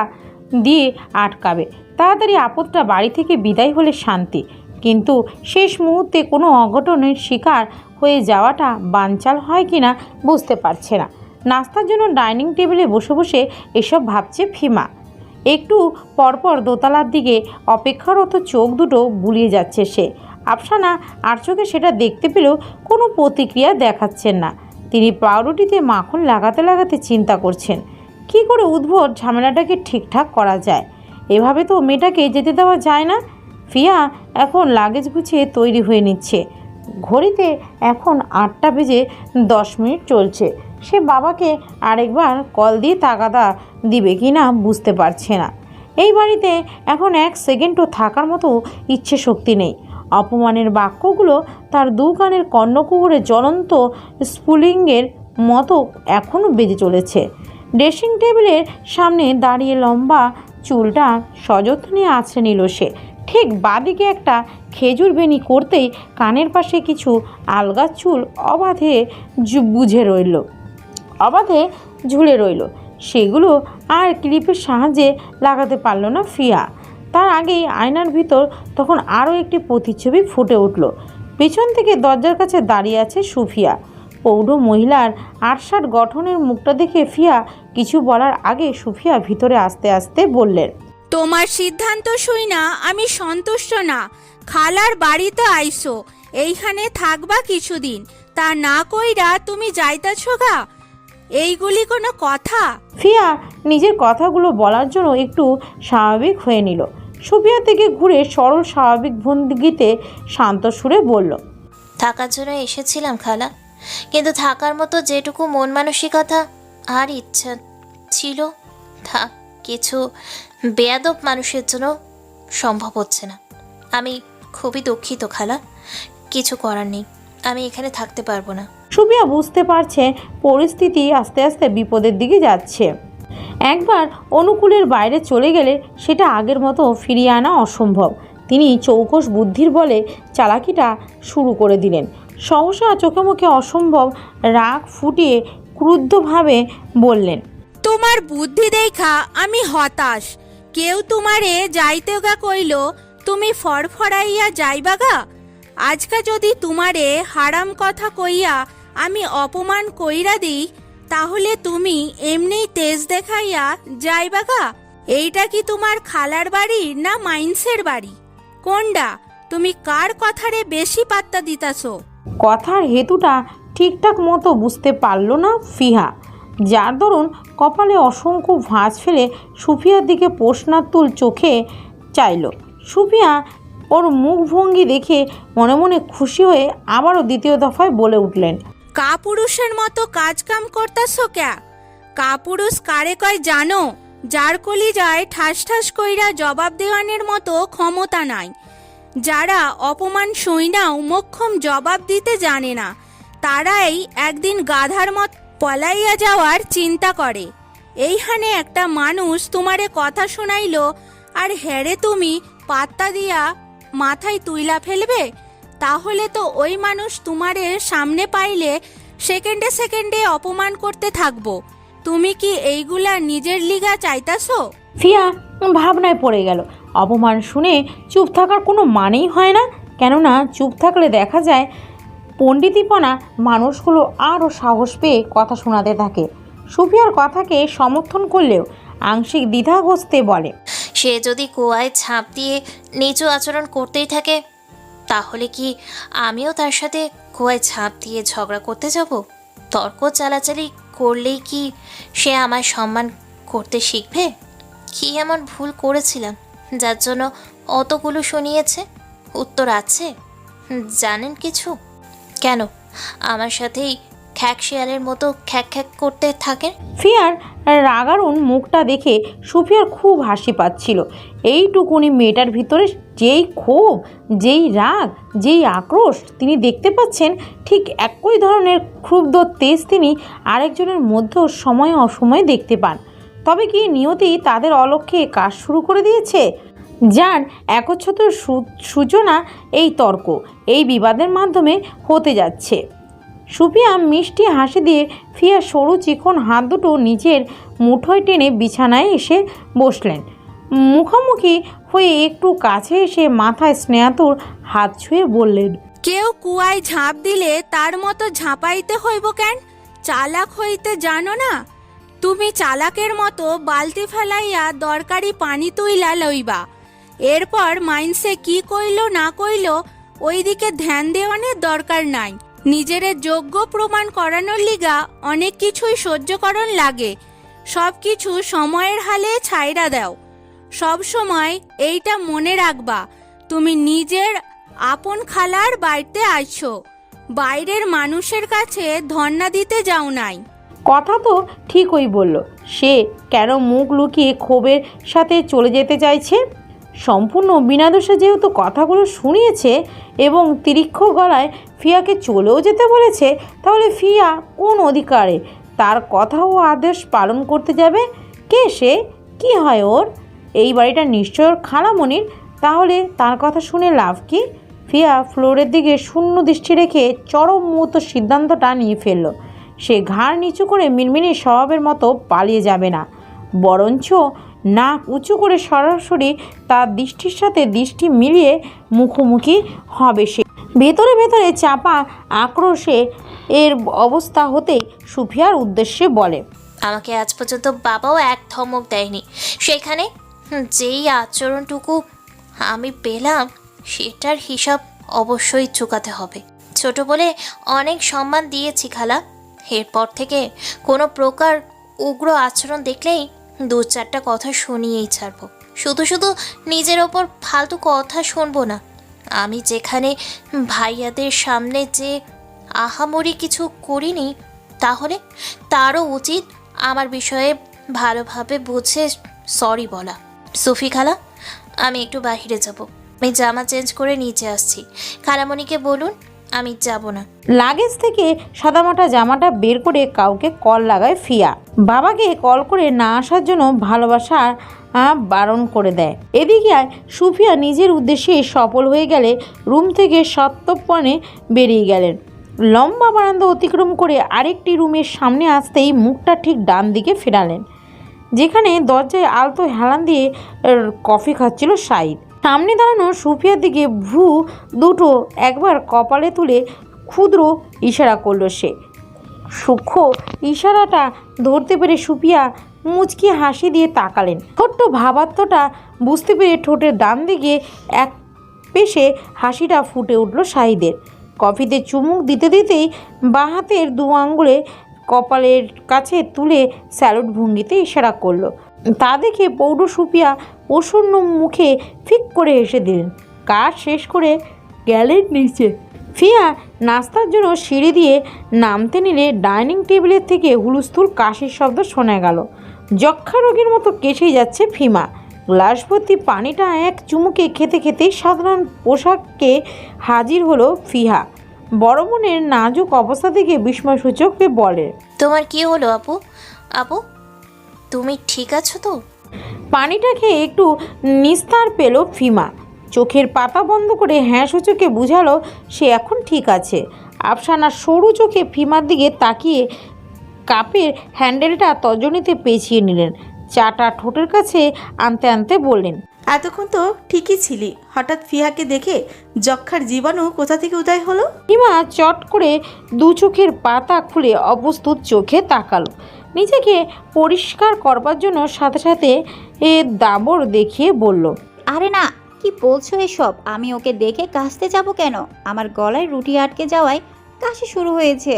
S2: দিয়ে আটকাবে। তাড়াতাড়ি আপদটা বাড়ি থেকে বিদায় হলে শান্তি, কিন্তু শেষ মুহূর্তে কোনো অঘটনের শিকার হয়ে যাওয়াটা বানচাল হয় কিনা বুঝতে পারছে না। নাস্তার জন্য ডাইনিং টেবিলে বসে বসে এসব ভাবছে ফিমা। একটু পরপর দোতলার দিকে অপেক্ষারত চোখ দুটো বুলিয়ে যাচ্ছে সে। আফসানা আর চোখে সেটা দেখতে পেলেও কোনো প্রতিক্রিয়া দেখাচ্ছেন না। তিনি পাউরুটিতে মাখন লাগাতে লাগাতে চিন্তা করছেন কি করে উদ্ভট ঝামেলাটাকে ঠিকঠাক করা যায়। এভাবে তো মেয়েটাকে যেতে দেওয়া যায় না। ফিয়া এখন লাগেজ গুছিয়ে তৈরি হয়ে নিচ্ছে। ঘড়িতে এখন 8টা বেজে 10 মিনিট চলছে। সে বাবাকে আরেকবার কল দিয়ে তাগাদা দিবে কি না বুঝতে পারছে না। এই বাড়িতে এখন 1 সেকেন্ডও থাকার মতো ইচ্ছে শক্তি নেই। অপমানের বাক্যগুলো তার 2 কানের কর্ণকুহরে জ্বলন্ত স্ফুলিঙ্গের মতো এখনও বেজে চলেছে। ড্রেসিং টেবিলের সামনে দাঁড়িয়ে লম্বা চুলটা সযত্নে আছড়ে নিল সে। ঠিক বাদিকে একটা খেজুর বেনি করতেই কানের পাশে কিছু আলগা চুল অবাধে ঝুলে রইল। সেগুলো আর ক্লিপের সাহায্যে লাগাতে পারল না ফিয়া। তার আগেই আয়নার ভিতর তখন আরও একটি প্রতিচ্ছবি ফুটে উঠল। পেছন থেকে দরজার কাছে দাঁড়িয়ে আছে সুফিয়া। প্রৌঢ় মহিলার আটসাট গঠনের মুখটা দেখে ফিয়া কিছু বলার আগে সুফিয়া ভিতরে আস্তে আস্তে বললেন,
S4: তোমার সিদ্ধান্ত শুই না আমি সন্তুষ্ট না। খালার বাড়িতে আইসো, এইখানে থাকবা কিছুদিন, তা না কইরা তুমি যাইতাছ গা? এইগুলি কোনো কথা?
S2: ফিয়া নিজের কথাগুলো বলার জন্য একটু স্বাভাবিক হয়ে নিল। সুফিয়া থেকে ঘুরে সরল স্বাভাবিক ভঙ্গিতে শান্ত সুরে বলল,
S9: থাকার জন্য এসেছিলাম খালা, কিন্তু থাকার মতো যেটুকু মন মানসিকতা আর ইচ্ছা ছিল তা কিছু বেয়াদব মানুষের জন্য সম্ভব হচ্ছে না। আমি খুবই দুঃখিত খালা, কিছু করার নেই, আমি এখানে থাকতে পারবো না।
S2: সুফিয়া বুঝতে পারছে পরিস্থিতি আস্তে আস্তে বিপদের দিকে যাচ্ছে। একবার অনুকূলের বাইরে চলে গেলে সেটা আগের মতো ফিরিয়ে আনা অসম্ভব। তিনি চৌকস বুদ্ধির বলে চালাকিটা শুরু করে দিলেন। সহসা চোখে মুখে অসম্ভব রাগ ফুটিয়ে ক্রুদ্ধভাবে বললেন,
S4: তোমার বুদ্ধি দেখা আমি হতাশ। কেউ তোমারে যাইতে গা কইল, তুমি ফরফরাইয়া যাইবাগা। আজকা যদি তোমারে হারাম কথা কইয়া আমি অপমান কইরা দিই, তাহলে তুমি এমনিই তেজ দেখাইয়া যাইবাগা। এইটা কি তোমার খালার বাড়ি না মাইন্সের বাড়ি? কোনডা? তুমি কার কথারে বেশি পাত্তা দিতাছো?
S2: কথার হেতুটা ঠিকঠাক মতো বুঝতে পারল না ফিহা, যার দরুন কপালে অসংখ্য ভাঁজ ফেলে সুফিয়ার দিকে প্রশ্নাতুল চোখে চাইল। সুফিয়া ওর মুখভঙ্গি দেখে মনে মনে খুশি হয়ে আবারও দ্বিতীয় দফায় বলে উঠলেন,
S4: কাপুরুষের মতো কাজ কাম করতাছো ক্যা? কাপুরুষ কারে কয় জানো? যার কলি যায় ঠাস ঠাস কইরা জবাব দেওয়ানের মতো ক্ষমতা নাই, যারা অপমান সইনাও মোক্ষম জবাব দিতে জানে না, তারাই একদিন গাধার মত পলাইয়া যাওয়ার চিন্তা করে। এইখানে একটা মানুষ তোমারে কথা শোনাইলো আর হেরে তুমি পাত্তা দিয়া মাথায় তুইলা ফেলবে? তাহলে তো ওই মানুষ তোমারে সামনে পাইলে সেকেন্ডে সেকেন্ডে অপমান করতে থাকবো। তুমি কি এইগুলা নিজের লিগা চাইতাছো?
S2: ফিয়া ভাবনায় পড়ে গেল। অপমান শুনে চুপ থাকার কোনো মানেই হয় না, কেননা চুপ থাকলে দেখা যায় পণ্ডিতিপনা মানুষগুলো আরও সাহস পেয়ে কথা শোনাতে থাকে। সুফিয়ার কথাকে সমর্থন করলেও আংশিক দ্বিধাগ্রস্তে বলে,
S9: সে যদি কুয়ায় ঝাঁপ দিয়ে নিচু আচরণ করতেই থাকে, তাহলে কি আমিও তার সাথে কুয়ায় ঝাঁপ দিয়ে ঝগড়া করতে যাব? তর্ক চালাচালি করলেই কি সে আমায় সম্মান করতে শিখবে? কি এমন ভুল করেছিলাম যার জন্য অতগুলো শুনিয়েছে? উত্তর আছে? জানেন কিছু? কেন আমার সাথেই খ্যাক শিয়ালের মতো খ্যাক খ্যাক করতে থাকেন?
S2: ফিয়ার রাগারুন মুখটা দেখে সুফিয়ার খুব হাসি পাচ্ছিল। এইটুকুনি মেয়েটার ভিতরে যেই ক্ষোভ, যেই রাগ, যেই আক্রোশ তিনি দেখতে পাচ্ছেন, ঠিক একই ধরনের ক্ষুব্ধ তেজ তিনি আরেকজনের মধ্যেও সময়ে অসময়ে দেখতে পান। তবে কি নিয়তি তাদের অলক্ষ্যে কাজ শুরু করে দিয়েছে, যার একচ্ছত্র সূচনা এই তর্ক, এই বিবাদের মাধ্যমে হতে যাচ্ছে। সুফিয়া মিষ্টি হাসি দিয়ে ফিয়ার সরু চিকন হাত দুটো নিজের মুঠোয় টেনে বিছানায় এসে বসলেন। মুখোমুখি হয়ে একটু কাছে এসে মাথায় স্নেহাতুর হাত ছুঁয়ে বললেন,
S4: কেউ কুয়ায় ঝাঁপ দিলে তার মতো ঝাঁপাইতে হইব কেন? চালাক হইতে জানো না? তুমি চালাকের মতো বালতি ফেলাইয়া দরকারি পানি তুইলা লইবা। এরপর মাইন্সে কি কইল না কইল ওইদিকে ধ্যান দেওয়ানের দরকার নাই। নিজেরে যোগ্য প্রমাণ করানোর লিগা অনেক কিছুই সহ্য করণ লাগে। সব কিছু সময়ের হালে ছাইরা দাও। সব সময় এইটা মনে রাখবা, তুমি নিজের আপন খালার বাড়িতে আইছো, বাইরের মানুষের কাছে ধর্ণা দিতে যাও নাই।
S2: কথা তো ঠিকই বলল। সে কেন মুখ লুকিয়ে ক্ষোভের সাথে চলে যেতে চাইছে? সম্পূর্ণ বিনা দোষে যেহেতু কথাগুলো শুনিয়েছে এবং তিরিক্ষ গলায় ফিয়াকে চলেও যেতে বলেছে, তাহলে ফিয়া কোন অধিকারে তার কথা ও আদেশ পালন করতে যাবে? কে সে? কি হয় ওর? এই বাড়িটা নিশ্চয় খালামণির, তাহলে তার কথা শুনে লাভ কি? ফিয়া ফ্লোরের দিকে শূন্য দৃষ্টি রেখে চরম মুহূর্ত সিদ্ধান্তটা নিয়ে ফেলল। সে ঘাড় নিচু করে মিনমিনি স্বভাবের মতো পালিয়ে যাবে না, বরঞ্চ নাক উঁচু করে সরাসরি তার দৃষ্টির সাথে দৃষ্টি মিলিয়ে মুখোমুখি হবে সে। ভেতরে ভেতরে চাপা আক্রোশে এর অবস্থা হতেই সুফিয়ার উদ্দেশ্যে বলে,
S9: আমাকে আজ পর্যন্ত বাবাও এক ধমক দেয়নি, সেখানে যেই আচরণটুকু আমি পেলাম সেটার হিসাব অবশ্যই চুকাতে হবে। ছোট বলে অনেক সম্মান দিয়েছি খালা, এরপর থেকে কোনো প্রকার উগ্র আচরণ দেখলেই দু চারটা কথা শুনিয়েই ছাড়বো। শুধু শুধু নিজের ওপর ফালতু কথা শুনবো না। আমি যেখানে ভাইয়াদের সামনে যে আহামরি কিছু করিনি, তাহলে তারও উচিত আমার বিষয়ে ভালোভাবে বুঝে সরি বলা। সুফি খালা, আমি একটু বাইরে যাব, আমি জামা চেঞ্জ করে নিচে আসছি। খালামণিকে বলুন আমি যাব না।
S2: লাগেজ থেকে সাদামাটা জামাটা বের করে কাউকে কল লাগায় ফিয়া। বাবাকে কল করে না আসার জন্য ভালোবাসা বারণ করে দেয়। এদিকে সুফিয়া নিজের উদ্দেশ্যে সফল হয়ে গেলে রুম থেকে সত্যপণে বেরিয়ে গেলেন। লম্বা বারান্দা অতিক্রম করে আরেকটি রুমের সামনে আসতেই মুখটা ঠিক ডান দিকে ফেরালেন, যেখানে দরজায় আলতো হেলান দিয়ে কফি খাচ্ছিল শাহিদ। সামনে দাঁড়ানো সুফিয়ার দিকে ভ্রু দুটো একবার কপালে তুলে ক্ষুদ্র ইশারা করল সে। সূক্ষ্ম ইশারাটা ধরতে পেরে সুফিয়া মুচকি হাসি দিয়ে তাকালেন। ছোট্ট ভাবাত্মটা বুঝতে পেরে ঠোঁটের ডান দিকে এক পেশে হাসিটা ফুটে উঠল শাহিদের। কফিতে চুমুক দিতে দিতেই বাঁ হাতের দু আঙ্গুলে কপালের কাছে তুলে স্যালুট ভঙ্গিতে ইশারা করলো। তা দেখে পৌর সুফিয়া প্রসন্ন মুখে ফিক করে হেসে দিলেন। কাজ শেষ করে গেলেন নিচে। ফিয়া নাস্তার জন্য সিঁড়ি দিয়ে নামতে নিলে ডাইনিং টেবিলের থেকে হুলস্থুল কাশির শব্দ শোনা গেল। যক্ষা রোগীর মতো কেসেই যাচ্ছে ফিমা। গ্লাস ভর্তি পানিটা এক চুমুকে খেতে খেতেই সাধারণ পোশাককে হাজির হলো ফিহা। বড় বোনের নাজুক অবস্থা থেকে বিস্ময়সূচককে বলে,
S9: তোমার কি হলো আপু? আপু তুমি ঠিক আছো তো?
S2: পানিটা খেয়ে একটু নিস্তার পেল ফিমা। চোখের পাতা বন্ধ করে হ্যাঁ সূচকে বুঝালো সে এখন ঠিক আছে। আফসানা সরু চোখে ফিমার দিকে তাকিয়ে কাপের হ্যান্ডেলটা তর্জনীতে পেঁচিয়ে নিলেন। চাটা ঠোঁটের কাছে আনতে আনতে বললেন,
S11: এতক্ষণ তো ঠিকই ছিলি, হঠাৎ ফিহাকে দেখে যক্ষার জীবাণু কোথা থেকে উদয় হলো?
S2: ফিমা চট করে দু চোখের পাতা খুলে অপ্রস্তুত চোখে তাকালো। নিজেকে পরিষ্কার করবার জন্য সাথে সাথে দাবর দেখিয়ে বলল,
S12: আরে না, কি বলছো এসব? আমি ওকে দেখে কাশতে যাব কেন? আমার গলায় রুটি আটকে যাওয়ায় কাশি শুরু হয়েছে।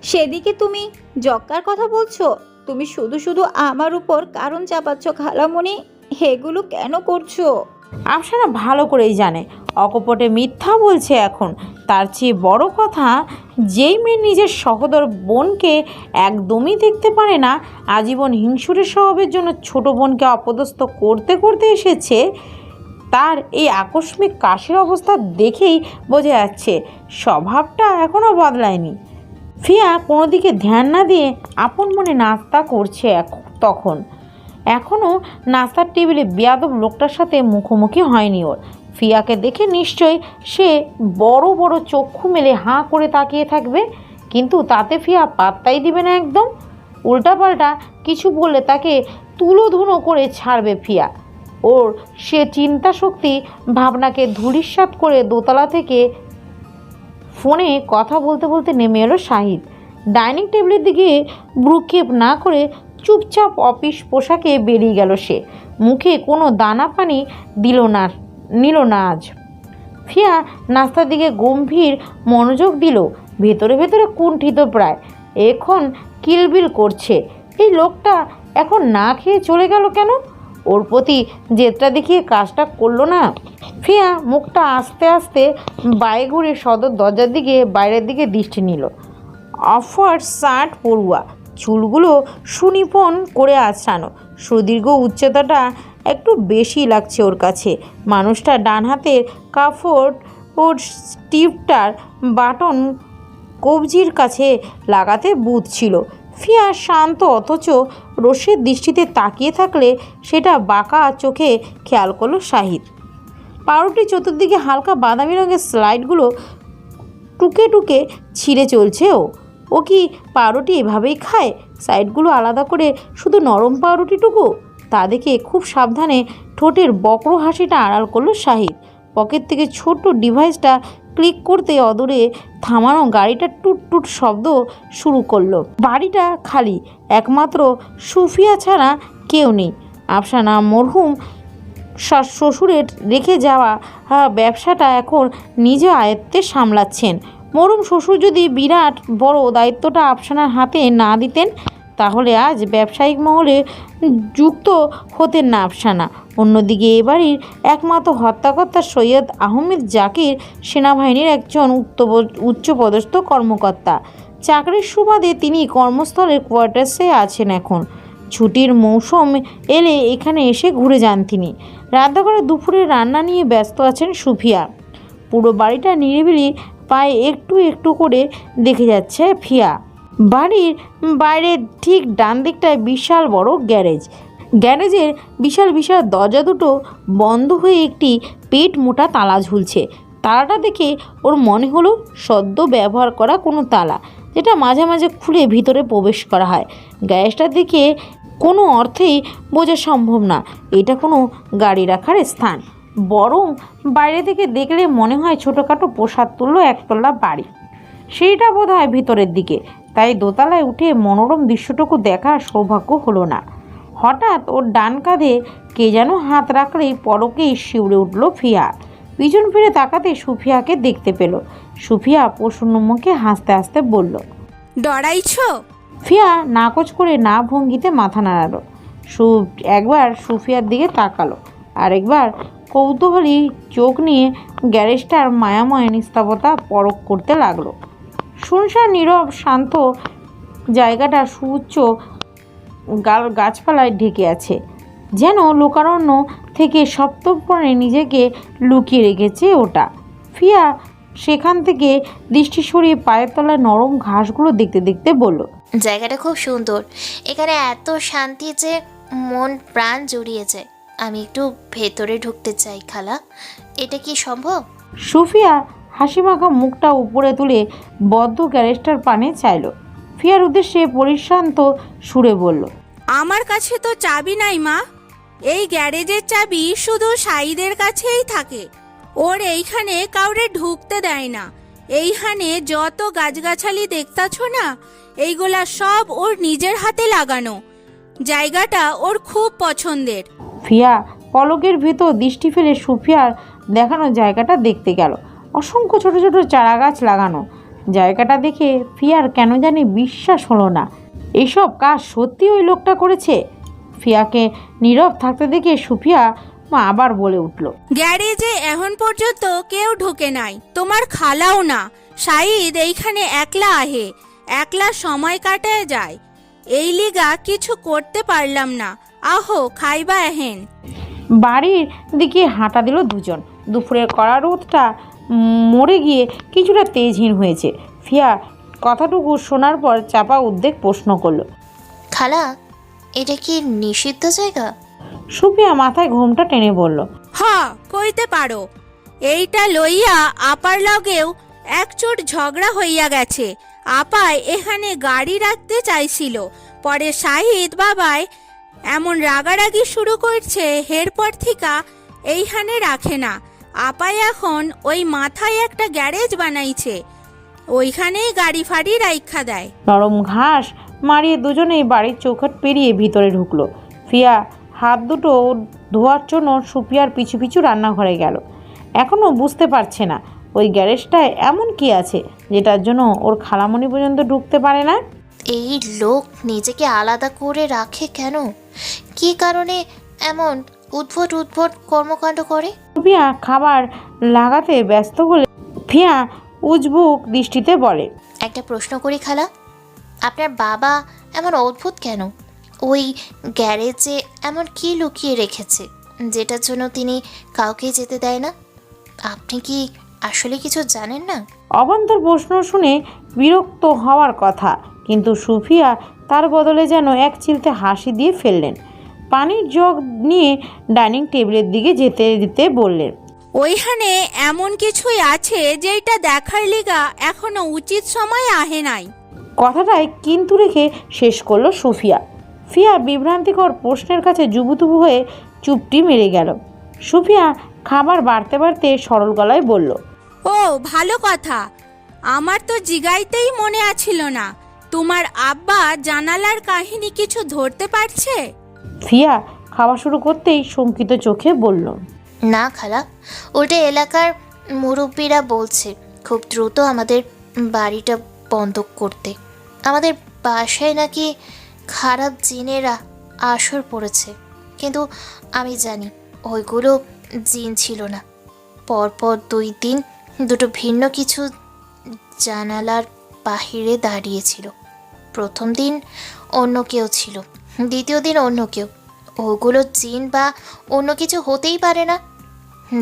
S12: সেদিকে তুমি যক্কার কথা বলছো? তুমি শুধু শুধু আমার উপর কারণ চাপাচ্ছ খালামণি। এগুলো কেন করছো?
S2: আফসানা ভালো করেই জানে অকপটে মিথ্যা বলছে এখন। তার চেয়ে বড় কথা, যেই মেয়ে নিজের সহোদর বোনকে একদমই দেখতে পারে না, আজীবন হিংসুরের স্বভাবের জন্য ছোট বোনকে অপদস্থ করতে করতে এসেছে, তার এই আকস্মিক কাশির অবস্থা দেখেই বোঝা যাচ্ছে স্বভাবটা এখনও বদলায়নি। ফিয়া কোনো দিকে ধ্যান না দিয়ে আপন মনে নাস্তা করছে। তখন এখনও নাস্তার টেবিলে বেয়াদব লোকটার সাথে মুখোমুখি হয়নি ওর। ফিয়াকে দেখে নিশ্চয় সে বড় বড় চক্ষু মেলে হাঁ করে তাকিয়ে থাকবে, কিন্তু তাতে ফিয়া পাত্তাই দিবে না একদম। উল্টাপাল্টা কিছু বললে তাকে তুলোধুনো করে ছাড়বে ফিয়া। ওর সে চিন্তা শক্তি ভাবনাকে ধূলিসাৎ করে দোতলা থেকে ফোনে কথা বলতে বলতে নেমে এলো শাহিদ। ডাইনিং টেবিলের দিকে ভ্রুক্ষেপ না করে চুপচাপ অফিস পোশাকে বেরিয়ে গেল সে। মুখে কোনো দানা পানি নিল না আজ। ফিয়া নাস্তার দিকে গম্ভীর মনোযোগ দিল, ভেতরে ভেতরে কুণ্ঠিত প্রায়। এখন কিলবিল করছে, এই লোকটা এখন না খেয়ে চলে গেল কেন? ওর প্রতি জেদটা দেখিয়ে কাজটা করলো না। ফিয়া মুখটা আস্তে আস্তে বায়ে ঘুরে সদর দরজার দিকে বাইরের দিকে দৃষ্টি নিল। অফওয়ার্ড শার্ট পড়ুয়া, চুলগুলো সুনিপুণ করে আছড়ানো, সুদীর্ঘ উচ্চতাটা একটু বেশি লাগছে ওর কাছে। মানুষটা ডান হাতের কাপড় ওর স্টিভটার বাটন কবজির কাছে লাগাতে বুঝছিল। ফিয়া শান্ত অথচ রসের দৃষ্টিতে তাকিয়ে থাকলে সেটা বাঁকা চোখে খেয়াল করলো শাহিদ। পাউরুটি চতুর্দিকে হালকা বাদামি রঙের স্লাইডগুলো টুকে টুকে ছিঁড়ে চলছে। ও কি পাউরুটি এভাবেই খায়? সাইডগুলো আলাদা করে শুধু নরম পাউরুটিটুকু? তা দেখে খুব সাবধানে ঠোঁটের বক্র হাসিটা আড়াল করলো শাহিদ। পকেট থেকে ছোট্ট ডিভাইসটা ক্লিক করতে অদূরে থামানো গাড়িটা টুট টুট শব্দ শুরু করলো। বাড়িটা খালি, একমাত্র সুফিয়া ছাড়া কেউ নেই। আফসানা মরহুম শ্বশুরের রেখে যাওয়া ব্যবসাটা এখন নিজ আয়ত্তে সামলাচ্ছেন। মরহুম শ্বশুর যদি বিরাট বড় দায়িত্বটা আফসানার হাতে না দিতেন, তাহলে আজ ব্যবসায়িক মহলে যুক্ত হতেন না আফসানা। অন্যদিকে এবাড়ির একমাত্র হত্যাকর্তা সৈয়দ আহমেদ জাকির সেনাবাহিনীর একজন উচ্চপদস্থ কর্মকর্তা। চাকরির সুবাদে তিনি কর্মস্থলের কোয়ার্টার্সে আছেন এখন। ছুটির মৌসুম এলে এখানে এসে ঘুরে যান তিনি। রান্নাঘরে দুপুরে রান্না নিয়ে ব্যস্ত আছেন সুফিয়া। পুরো বাড়িটা নিরিবিলি পায়ে একটু একটু করে দেখে যাচ্ছে ফিয়া। বাড়ির বাইরে ঠিক ডান দিকটায় বিশাল বড় গ্যারেজ। গ্যারেজের বিশাল বিশাল দরজা দুটো বন্ধ হয়ে একটি পেট মোটা তালা ঝুলছে। তালাটা দেখে ওর মনে হলো সদ্য ব্যবহার করা কোনো তালা, যেটা মাঝে মাঝে খুলে ভিতরে প্রবেশ করা হয়। গ্যারেজটা দেখে কোনো অর্থেই বোঝা সম্ভব না এটা কোনো গাড়ি রাখার স্থান, বরং বাইরে থেকে দেখলে মনে হয় ছোটোখাটো প্রসাদ তুল্য একতলা বাড়ি। সেইটা বোধ হয় ভিতরের দিকে, তাই দোতলায় উঠে মনোরম দৃশ্যটুকু দেখার সৌভাগ্য হলো না। হঠাৎ ওর ডান কাঁধে কে যেন হাত রাখলেই পরকেই শিউরে উঠল ফিয়া। পিছন ফিরে তাকাতে সুফিয়াকে দেখতে পেল। সুফিয়া প্রসন্ন মুখে হাসতে হাসতে বলল,
S4: ডরাইছো?
S2: ফিয়া নাকচ করে না ভঙ্গিতে মাথা নাড়ালো। একবার সুফিয়ার দিকে তাকালো, আর একবার কৌতূহলী চোখ নিয়ে গ্যারেজটার মায়াময় নিস্তব্ধতা পরখ করতে লাগলো। শুনশান নীরব শান্ত জায়গাটা সুউচ্চ গাছপালায় ঢেকে আছে, যেন লোকারণ্য থেকে সপ্তমপণে নিজেকে লুকিয়ে রেখেছে ওটা। ফিয়া সেখান থেকে দৃষ্টি সরিয়ে পায়ের তলায় নরম ঘাসগুলো দেখতে দেখতে বলল,
S9: জায়গাটা খুব সুন্দর, এখানে এত শান্তি যে মন প্রাণ জুড়িয়ে যায়। আমি একটু ভেতরে ঢুকতে চাই খালা, এটা কি সম্ভব?
S2: সুফিয়া হাসিমাখা মুখটা উপরে তুলে বদ্ধ গ্যারেজটার পানে চাইল। ফিয়ার উদ্দেশ্যে পরিশ্রান্ত সুরে বলল,
S4: আমার কাছে তো চাবি নাই মা। এই গ্যারেজের চাবি শুধু সাইদের কাছেই থাকে। ওর এইখানে কাউরে ঢুকতে দেয় না। এইখানে যত গাছগাছালি দেখতাছ না, এইগুলা সব ওর নিজের হাতে লাগানো। জায়গাটা ওর খুব পছন্দের।
S2: ফিয়া পলকের ভেতর দৃষ্টি ফেলে সুফিয়ার দেখানো জায়গাটা দেখতে গেল। অসংখ্য ছোট ছোট চারা গাছ লাগানো। জায়গাটা দেখে ফিয়ার কেন জানি বিশ্বাস হলো না এসব কাজ সত্যি ওই লোকটা করেছে। ফিয়াকে নীরব থাকতে দেখে সুফিয়া আবার বলে উঠল,
S4: গ্যারেজে এখন পর্যন্ত কেউ ঢোকে নাই, তোমার খালাও না। সাইদ এইখানে একলা আহে, একলা সময় কাটায় যায়। এই লিগা কিছু করতে পারলাম না। আহো খাইবা এহেন।
S2: বাড়ির দিকে হাঁটা দিল দুজন। দুপুরের কড়া রোদটা মরে গিয়ে কিছুটা তেজহীন হয়েছে। ফিয়া কথাটুকু শোনার পর চাপা উদ্বেগ প্রশ্ন করল,
S9: খালা, এটা কি নিষিদ্ধ জায়গা?
S2: সুফিয়া মাথায় ঘোমটা টেনে বলল,
S4: হ, কইতে পারো। এইটা লইয়া আপার লগেও একচোট ঝগড়া হইয়া গেছে। আপায় এখানে গাড়ি রাখতে চাইছিল, পরে শাহিদ বাবাই এমন রাগারাগি শুরু করছে, এরপর থিকা এইখানে রাখে না। আপায় এখন ওই মাথায় একটা গ্যারেজ বানাইছে, ওইখানেই গাড়ি ফাড়ি রাইখা দেয়।
S2: নরম ঘাস মারিয়ে দুজনেই বাড়ির চৌকাঠ পেরিয়ে ভিতরে ঢুকলো। ফিয়া হাত দুটো ধোয়ার জন্য সুফিয়ার পিছু পিছু রান্নাঘরে গেল। এখনও বুঝতে পারছে না ওই গ্যারেজটায় এমন কি আছে যেটার জন্য ওর খালামণি পর্যন্ত ঢুকতে পারে না।
S9: এই লোক নিজেকে আলাদা করে রাখে কেন? কি কারণে এমন উদ্ভট উদ্ভট কর্মকাণ্ড করে?
S2: সুফিয়া খাবার লাগাতে ব্যস্ত হলে ফিয়া উজবুক দৃষ্টিতে বলে,
S9: একটা প্রশ্ন করি খালা, আপনার বাবা এমন অদ্ভুত কেন? ওই গ্যারেজে এমন কি লুকিয়ে রেখেছে যেটার জন্য তিনি কাউকে যেতে দেয় না? আপনি কি আসলে কিছু জানেন না?
S2: অবান্তর প্রশ্ন শুনে বিরক্ত হওয়ার কথা, কিন্তু সুফিয়া তার বদলে যেন এক চিলতে হাসি দিয়ে ফেললেন। পানির জগ নিয়ে ডাইনিং টেবিলের দিকে যেতে যেতে বললেন,
S4: ওইখানে এমন কিছুই আছে যেটা দেখার লিগা এখনো উচিত সময় আহে নাই।
S2: কথাটায় কিন্তু রেখে শেষ করলো সুফিয়া। ফিয়া বিভ্রান্তিকর প্রশ্নের কাছে জুবুতুবু হয়ে চুপটি মেরে গেল। সুফিয়া খাবার বাড়তে বাড়তে সরল গলায় বলল,
S4: ও ভালো কথা, আমার তো জিগাইতেই মনে আছিল না। তোমার আব্বা জানালার কাহিনী কিছু ধরতে পারছে?
S2: ফিয়া খাওয়া শুরু করতেই শঙ্কিত চোখে বলল,
S9: না খালা, ওটা এলাকার মুরব্বীরা বলছে খুব দ্রুত আমাদের বাড়িটা বন্ধ করতে। আমাদের বাসায় নাকি খারাপ জিনেরা আসর পড়েছে, কিন্তু আমি জানি ওইগুলো জিন ছিল না। পরপর 2 দিন দুটো ভিন্ন কিছু জানালার বাহিরে দাঁড়িয়েছিল। প্রথম দিন অন্য কেউ ছিল, দ্বিতীয় দিন অন্য কেউ। ওগুলো জিন বা অন্য কিছু হতেই পারে না।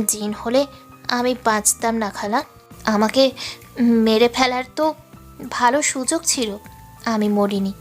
S9: জিন হলে আমি বাঁচতাম না খালা। আমাকে মেরে ফেলার তো ভালো সুযোগ ছিল, আমি মরিনি।